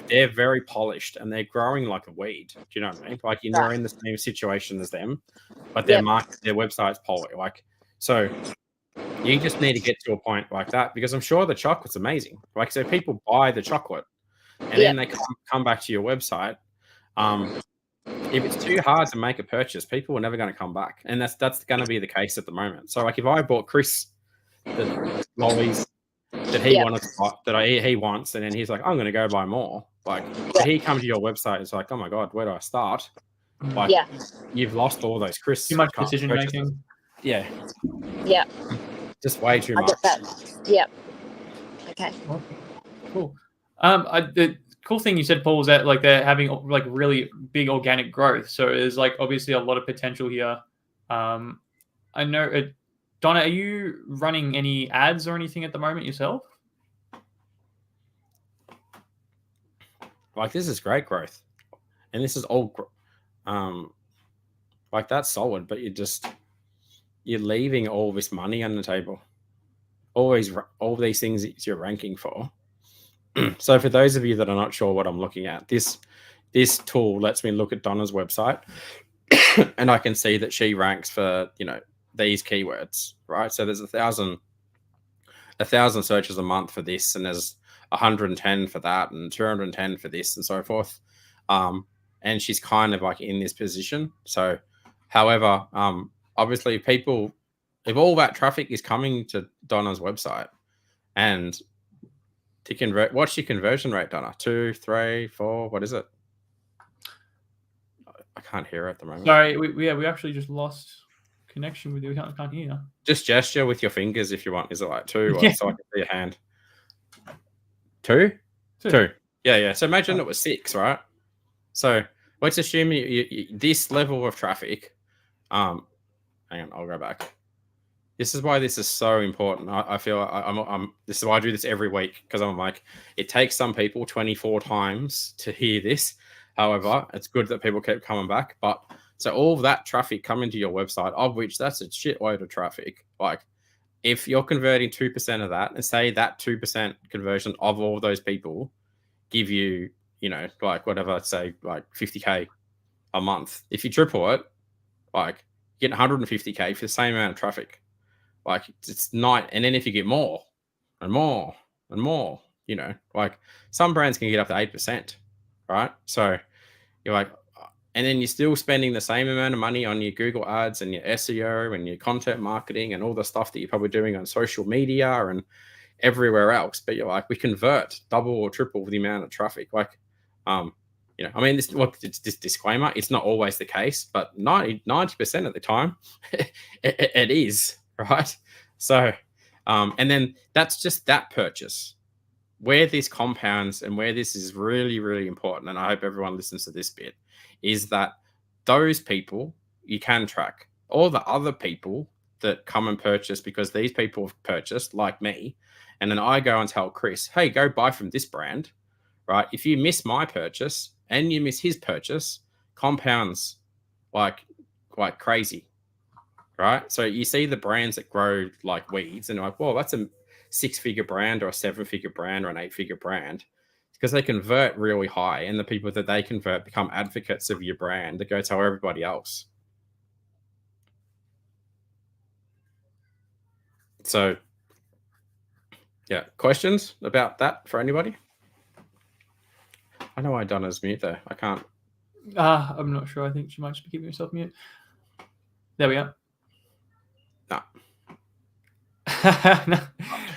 They're very polished, and they're growing like a weed. Do you know what I mean? You're in the same situation as them, but their website's polished. So you just need to get to a point like that, because I'm sure the chocolate's amazing. So people buy the chocolate, and then they come back to your website. If it's too hard to make a purchase, people are never going to come back, and that's going to be the case at the moment. So if I bought Chris the lollies that he wanted to buy, that he wants, and then he's like, I'm going to go buy more. He comes to your website, it's oh my god, where do I start? You've lost all those Chris. Too much decision making. Yeah. Yeah, Just way too I much. get that. Yeah. Okay. Cool. The cool thing you said, Paul, was that like they're having like really big organic growth. So there's like obviously a lot of potential here. I know, Donna, are you running any ads or anything at the moment yourself? Like, this is great growth, and this is all like, that's solid, but you're leaving all this money on the table, all these things that you're ranking for. So for those of you that are not sure what I'm looking at, this tool lets me look at Donna's website and I can see that she ranks for, these keywords, right? So there's 1,000 searches a month for this, and there's 110 for that, and 210 for this, and so forth. And she's kind of like in this position. So, however, obviously if all that traffic is coming to Donna's website, and to convert, what's your conversion rate, Donna? 2, 3, 4, what is it? I can't hear it at the moment. Sorry, we actually just lost connection with you. We can't hear. Just gesture with your fingers if you want. Is it like 2? Yeah. So I can see your hand. 2? 2. Yeah. So imagine it was 6, right? So let's assume you this level of traffic. Hang on, I'll go back. This is why this is so important. I feel I'm. This is why I do this every week, because I'm like, it takes some people 24 times to hear this. However, it's good that people keep coming back. But so all of that traffic coming to your website, of which that's a shitload of traffic. Like, if you're converting 2% of that, and say that 2% conversion of all those people give you, like whatever, say like 50K a month. If you triple it, like, you get 150K for the same amount of traffic. Like, it's not. And then if you get more and more and more, like, some brands can get up to 8%, right? So you're like, and then you're still spending the same amount of money on your Google ads and your SEO and your content marketing and all the stuff that you're probably doing on social media and everywhere else. But you're like, we convert double or triple the amount of traffic. Like, it's this disclaimer. It's not always the case, but 90% of the time it is, right? So, and then that's just that purchase. Where this compounds and where this is really, really important, and I hope everyone listens to this bit, is that those people you can track. All the other people that come and purchase because these people have purchased, like me, and then I go and tell Chris, hey, go buy from this brand, right? If you miss my purchase and you miss his purchase, compounds like crazy, right? So you see the brands that grow like weeds, and you're like, well, that's a 6-figure brand or a 7-figure brand or an 8-figure brand, because they convert really high, and the people that they convert become advocates of your brand that go tell everybody else. So, yeah, questions about that for anybody? I know why Donna's mute there. I can't. I'm not sure. I think she might just be keeping herself mute. There we go. No. No,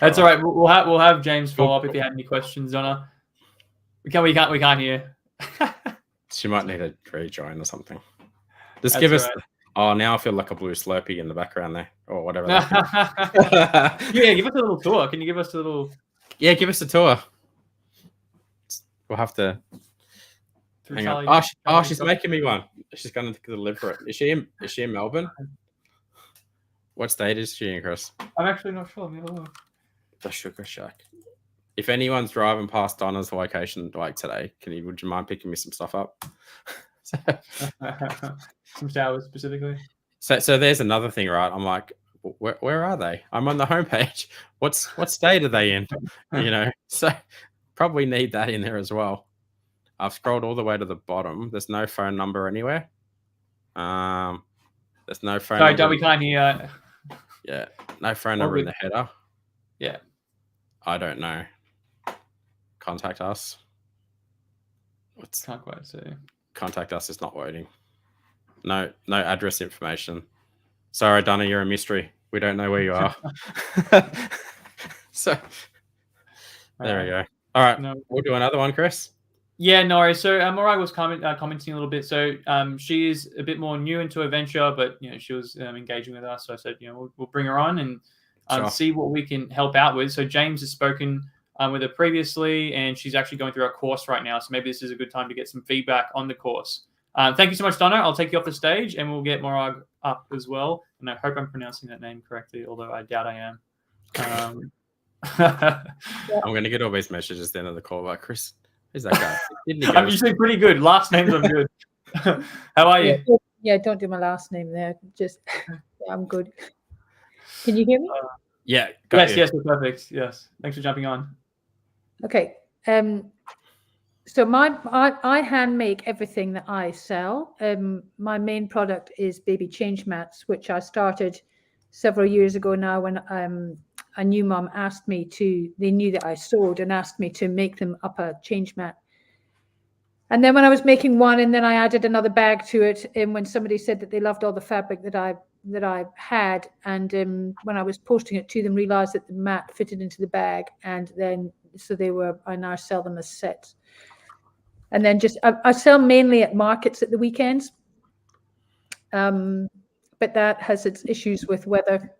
that's all right. We'll have James follow up if you have any questions, Donna. We can't hear. She might need a rejoin or something. Just give us. Right. Oh, now I feel like a blue Slurpee in the background there, or whatever. Yeah, give us a little tour. Can you give us a little? Yeah, give us a tour. We'll have to. Hang on. She's making me one. She's going to deliver it. Is she in Melbourne? What state is she in, Chris? I'm actually not sure. The Sugar Shack. If anyone's driving past Donna's location like today, would you mind picking me some stuff up? Some showers specifically. So there's another thing, right? I'm like, where are they? I'm on the homepage. What state are they in? So probably need that in there as well. I've scrolled all the way to the bottom. There's no phone number anywhere. There's no phone. Sorry, we can't hear. Yeah, no phone number in the header. Yeah, I don't know. Contact us. Can't quite see. Contact us is not loading. No address information. Sorry, Donna, you're a mystery. We don't know where you are. So there we go. All right, we'll do another one, Chris. Yeah, no worries. So Morai was commenting a little bit. So she is a bit more new into her venture, but she was engaging with us. So I said, we'll bring her on and Sure. see what we can help out with. So James has spoken with her previously, and she's actually going through our course right now. So maybe this is a good time to get some feedback on the course. Thank you so much, Donna. I'll take you off the stage, and we'll get Morai up as well. And I hope I'm pronouncing that name correctly, although I doubt I am. I'm going to get all these messages at the end of the call. Like, Chris, who's that guy? I'm usually pretty good. Last names I'm good. How are you? Yeah, don't do my last name there. Just, I'm good. Can you hear me? Yes, we're perfect. Yes. Thanks for jumping on. Okay. So I hand make everything that I sell. My main product is baby change mats, which I started several years ago now when a new mum asked me they knew that I sewed and asked me to make them up a change mat. And then when I was making one, and then I added another bag to it, and when somebody said that they loved all the fabric that I had, and when I was posting it to them, realized that the mat fitted into the bag, and then so I now sell them as sets. And then I sell mainly at markets at the weekends, but that has its issues with weather.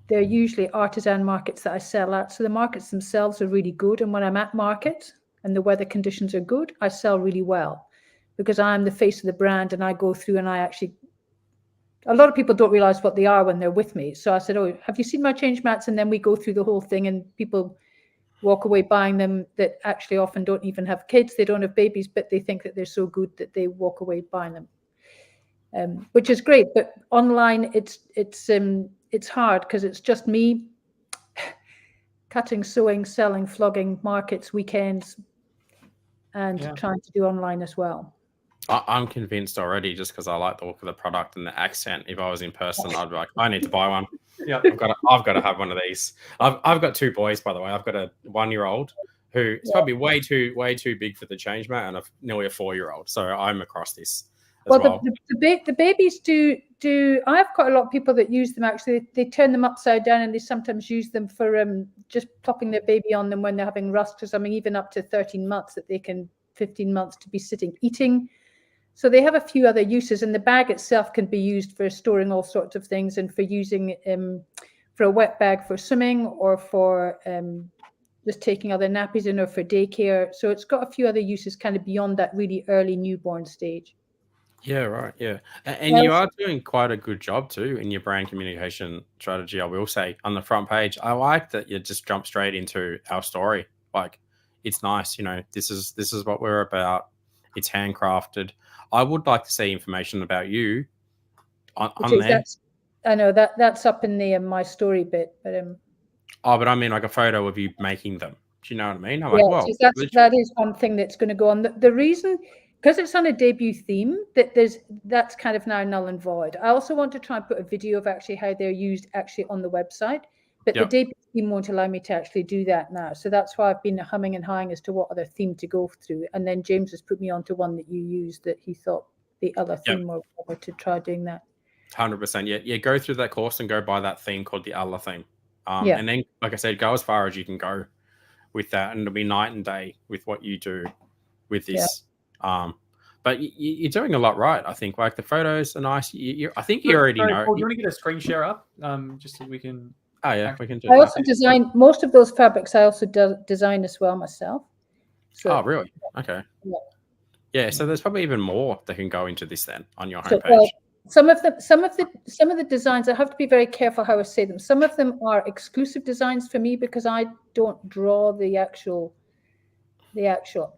They're usually artisan markets that I sell at. So the markets themselves are really good. And when I'm at market and the weather conditions are good, I sell really well because I'm the face of the brand, and I go through and a lot of people don't realize what they are when they're with me. So I said, oh, have you seen my change mats? And then we go through the whole thing, and people walk away buying them that actually often don't even have kids. They don't have babies, but they think that they're so good that they walk away buying them, which is great. But online, it's hard because it's just me cutting, sewing, selling, flogging, markets, weekends, and trying to do online as well. I'm convinced already just because I like the look of the product and the accent. If I was in person, I'd be like, I need to buy one. Yeah, I've got to have one of these. I've got two boys, by the way. I've got a 1-year-old who is probably way too big for the change mat, and nearly a 4-year-old. So I'm across this. The babies do. I've got a lot of people that use them. Actually, they turn them upside down, and they sometimes use them for just plopping their baby on them when they're having rust. Because even up to 13 months, 15 months to be sitting eating. So they have a few other uses, and the bag itself can be used for storing all sorts of things, and for using for a wet bag for swimming, or for just taking other nappies in, or for daycare. So it's got a few other uses kind of beyond that really early newborn stage. Yeah, right. Yeah. And you are doing quite a good job too in your brand communication strategy, I will say. On the front page, I like that you just jump straight into our story. Like, it's nice, this is what we're about. It's handcrafted. I would like to see information about you on there. I know that's up in the my story bit, but but I mean like a photo of you making them. Do you know what I mean? I'm that is one thing that's going to go on. The reason, because it's on a debut theme, that's kind of now null and void. I also want to try and put a video of actually how they're used actually on the website, but the debut theme won't allow me to actually do that now. So that's why I've been humming and hawing as to what other theme to go through. And then James has put me onto one that you used that he thought the other theme or whatever to try doing that. 100%. Yeah. Go through that course and go buy that theme called the Allah theme. And then, like I said, go as far as you can go with that, and it'll be night and day with what you do with this. But you're doing a lot right, I think. Like, the photos are nice. I think you already know. Paul, do you want to get a screen share up, just so we can? Oh yeah, we can do. I also design most of those fabrics. I also design as well myself. So, really? Okay. Yeah. So there's probably even more that can go into this then on your homepage. Some of the designs, I have to be very careful how I say them. Some of them are exclusive designs for me because I don't draw the actual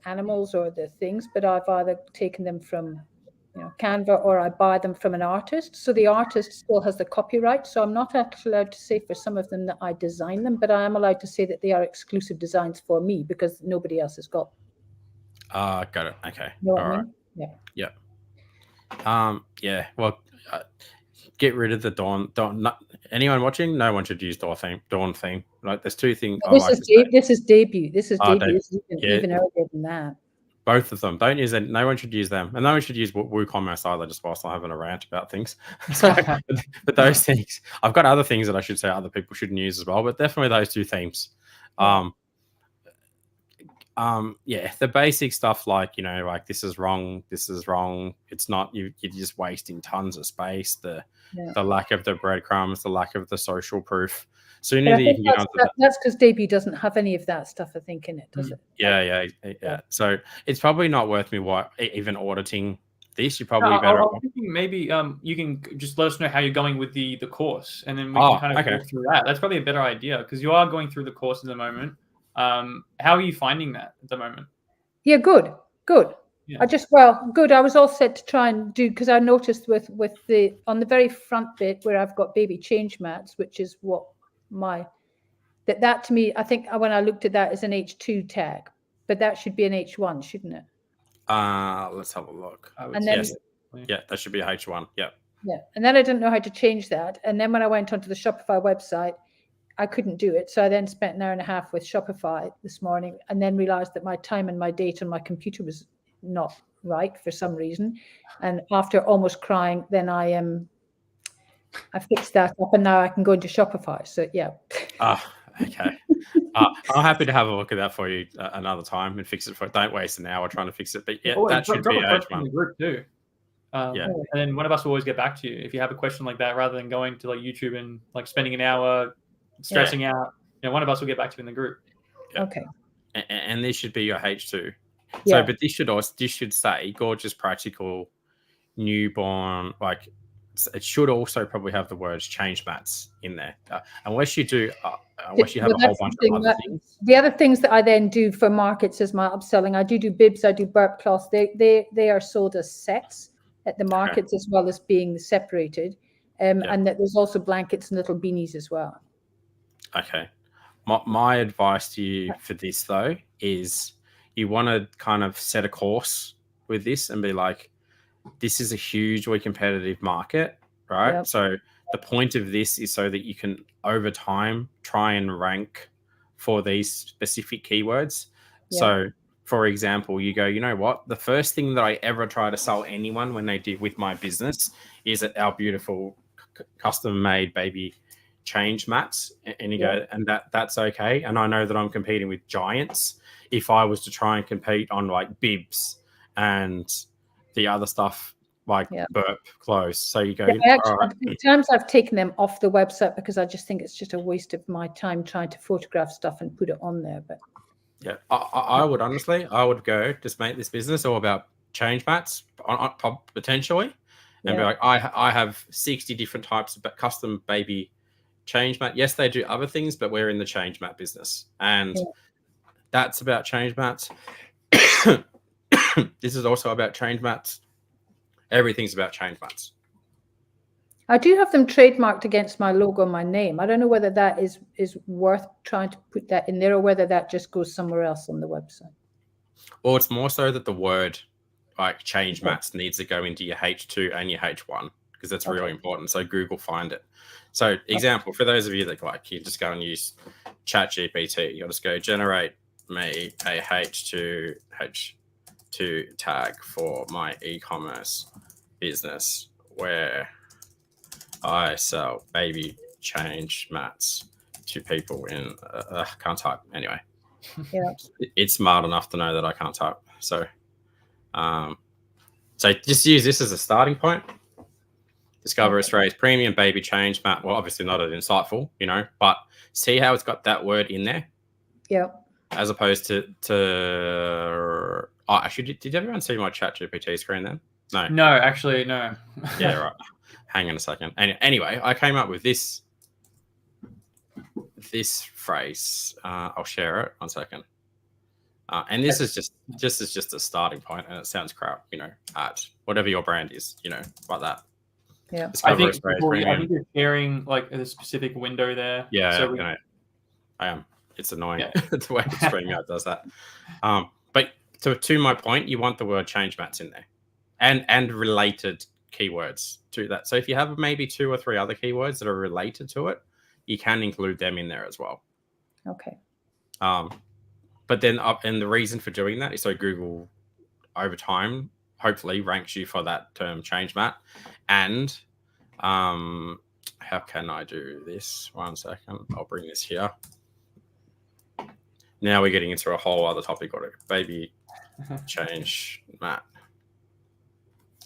animals or the things, but I've either taken them from Canva, or I buy them from an artist. So the artist still has the copyright. So I'm not actually allowed to say for some of them that I design them, but I am allowed to say that they are exclusive designs for me because nobody else has got them. Got it. Okay. All right. Yeah. Well, get rid of the Dawn. Anyone watching? No one should use Dawn theme. Like, there's two things. This is debut. This is even earlier than that. Both of them. Don't use it. No one should use them, and no one should use WooCommerce either. Just whilst I'm having a rant about things. But those things, I've got other things that I should say other people shouldn't use as well. But definitely those two themes. Yeah, the basic stuff like, like this is wrong, it's not, you're just wasting tons of space, the lack of the breadcrumbs, the lack of the social proof. Sooner But I that you think can get onto that. that's because debut doesn't have any of that stuff, I think, in it, does it? Yeah. So it's probably not worth me even auditing this. You're probably I better. was thinking maybe you can just let us know how you're going with the course, and then we can kind of walk through that. That's probably a better idea because you are going through the course at the moment. How are you finding that at the moment? Yeah, good. Yeah. Good. I was all set to try and do, because I noticed with the on the very front bit where I've got baby change mats, which is what that to me, I think when I looked at that as an H2 tag, but that should be an H1, shouldn't it? Let's have a look. And then, yeah, that should be a H1. Yeah. Yeah, and then I didn't know how to change that, and then when I went onto the Shopify website, I couldn't do it. So I then spent an hour and a half with Shopify this morning, and then realized that my time and my date on my computer was not right for some reason. And after almost crying, then I fixed that up, and now I can go into Shopify. So yeah. Okay. I'm happy to have a look at that for you another time and fix it for. Don't waste an hour trying to fix it. But yeah, that should be H1 in the group too. And then one of us will always get back to you if you have a question like that, rather than going to like YouTube and like spending an hour stressing out. One of us will get back to you in the group. Yeah. Okay. And this should be your H2. Yeah. So, but this should say gorgeous, practical, newborn. Like it should also probably have the words change mats in there, unless you do. Unless you have a whole bunch of other things. The other things that I then do for markets is my upselling. I do bibs. I do burp cloths. They are sold as sets at the markets, as well as being separated, and that there's also blankets and little beanies as well. Okay. My advice to you for this though is you want to kind of set a course with this and be like, this is a hugely competitive market, right? Yep. So the point of this is so that you can over time try and rank for these specific keywords. Yep. So for example, you go, you know what? The first thing that I ever try to sell anyone when they did with my business is our beautiful custom made baby change mats. And you go, and that's okay. And I know that I'm competing with giants. If I was to try and compete on like bibs and the other stuff like burp clothes. So you go, at times I've taken them off the website because I just think it's just a waste of my time trying to photograph stuff and put it on there. But yeah, I would honestly, go just make this business all about change mats potentially, and be like, I have 60 different types of custom baby change mat. Yes, they do other things, but we're in the change mat business, and that's about change mats. This is also about change mats. Everything's about change mats. I do have them trademarked against my logo and my name. I don't know whether that is worth trying to put that in there, or whether that just goes somewhere else on the website. Well, it's more so that the word like change mats needs to go into your H2 and your H1 because that's really important. So Google find it. So example, for those of you that like you just go and use ChatGPT, you'll just go generate me a H2 tag for my e-commerce business where I sell baby change mats to people in can't type anyway. Yeah, it's smart enough to know that I can't type. So so just use this as a starting point. Discover Australia's premium baby change mat. Well, obviously not as insightful, but see how it's got that word in there. Yeah. As opposed to actually, did everyone see my ChatGPT screen then? No, actually, no. Yeah, right. Hang on a second. Anyway, I came up with this phrase. I'll share it. 1 second. And this is just a starting point, and it sounds crap, at whatever your brand is, like that. Yeah, I think you're sharing like a specific window there. Yeah, so I am. It's annoying. The way the StreamYard does that. But to my point, you want the word change mats in there, and related keywords to that. So if you have maybe 2 or 3 other keywords that are related to it, you can include them in there as well. Okay. But then and the reason for doing that is so Google over time hopefully ranks you for that term change mat. And how can I do this? 1 second. I'll bring this here. Now we're getting into a whole other topic already. Baby change mat.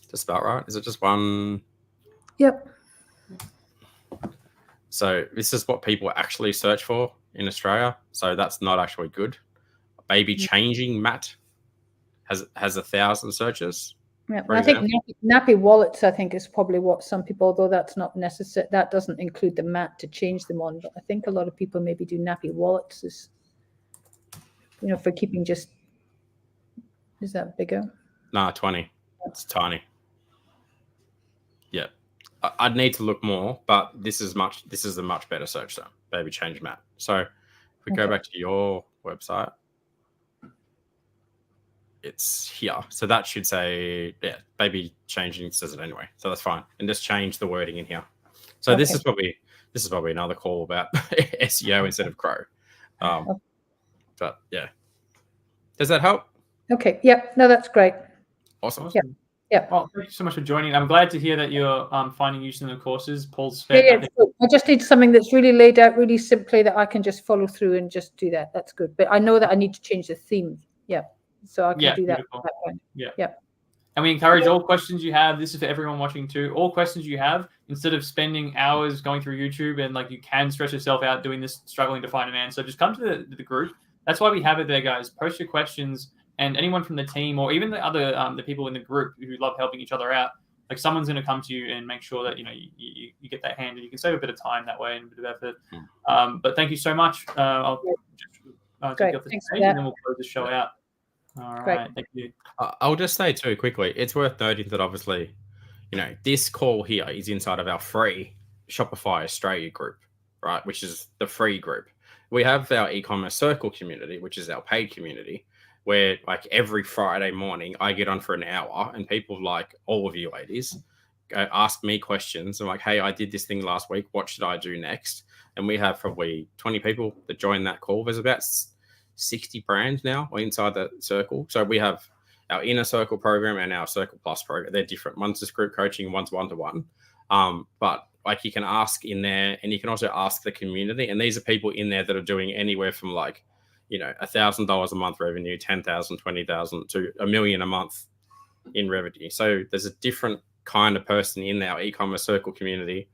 Just about right. Is it just one? Yep. So this is what people actually search for in Australia. So that's not actually good. Baby changing mat has 1,000 searches. Yeah, for I think example. nappy wallets, I think, is probably what some people, although that's not necessary, that doesn't include the mat to change them on. But I think a lot of people maybe do nappy wallets as, for keeping just, is that bigger? Nah, 20. It's tiny. Yeah. I'd need to look more, but this is a much better search though. Baby change mat. So if we go back to your website, it's here. So that should say, baby changing says it anyway. So that's fine. And just change the wording in here. So this is probably another call about SEO instead of Crow. But yeah. Does that help? Okay. Yep. No, that's great. Awesome. Yeah. Well, thank you so much for joining. I'm glad to hear that you're finding use in the courses. Paul's Yeah, I just need something that's really laid out really simply that I can just follow through and just do that. That's good. But I know that I need to change the theme. Yeah. So I can do that. Yeah. And we encourage all questions you have. This is for everyone watching too. All questions you have, instead of spending hours going through YouTube and you can stress yourself out doing this, struggling to find an answer, just come to the group. That's why we have it there, guys. Post your questions. And anyone from the team, or even the other the people in the group who love helping each other out, someone's going to come to you and make sure that you get that hand, and you can save a bit of time that way and a bit of effort. But thank you so much. I'll just take you off the stage, and then we'll close the show out. All right, thank you. I'll just say too quickly, it's worth noting that obviously, this call here is inside of our free Shopify Australia group, right? Which is the free group. We have our e-commerce circle community, which is our paid community, where every Friday morning I get on for an hour and people like all of you ladies ask me questions. I'm like, hey, I did this thing last week. What should I do next? And we have probably 20 people that join that call. There's about 60 brands now inside the circle. So we have our inner circle program and our circle plus program. They're different. One's just group coaching, one's one-to-one. But you can ask in there, and you can also ask the community. And these are people in there that are doing anywhere from $1,000 a month revenue, 10,000, 20,000 to $1 million a month in revenue. So there's a different kind of person in our e-commerce circle community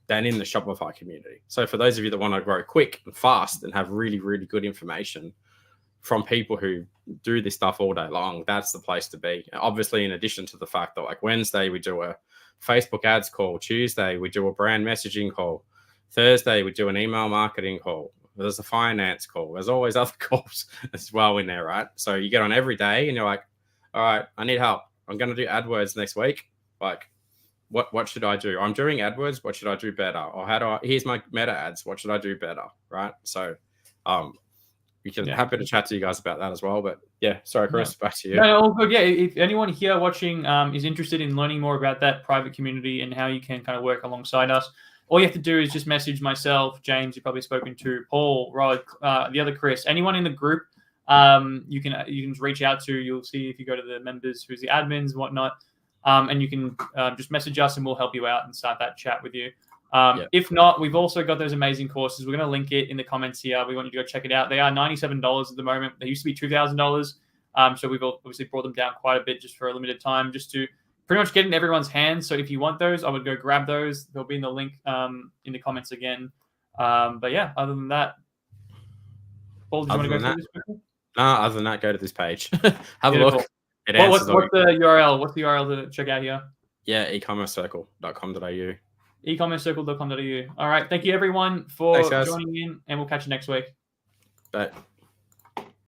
than in the Shopify community. So for those of you that want to grow quick and fast and have really, really good information from people who do this stuff all day long, that's the place to be. Obviously, in addition to the fact that Wednesday we do a Facebook ads call, Tuesday we do a brand messaging call, Thursday we do an email marketing call, there's a finance call. There's always other calls as well in there, right? So you get on every day and you're like, all right, I need help. I'm going to do AdWords next week. What should I do? I'm doing AdWords. What should I do better? Or here's my meta ads. What should I do better? Right? So we can happy to chat to you guys about that as well. But yeah, sorry, Chris, back to you. No, all good. Yeah, if anyone here watching is interested in learning more about that private community and how you can kind of work alongside us, all you have to do is just message myself, James, you've probably spoken to, Paul, Rod, the other Chris, anyone in the group you can reach out to. You'll see if you go to the members, who's the admins and whatnot, and you can just message us and we'll help you out and start that chat with you. If not, we've also got those amazing courses. We're going to link it in the comments here. We want you to go check it out. They are $97 at the moment. They used to be $2,000. So we've obviously brought them down quite a bit just for a limited time, just to pretty much get in everyone's hands. So if you want those, I would go grab those. They'll be in the link in the comments again. But yeah, other than that, Paul, do you want to go through this quickly? No, other than that, go to this page. Have a look. What's the URL? What's the URL to check out here? Yeah, ecommercecircle.com.au. ecommercecircle.com.au. All right. Thank you, everyone, for joining in, and we'll catch you next week. Bye.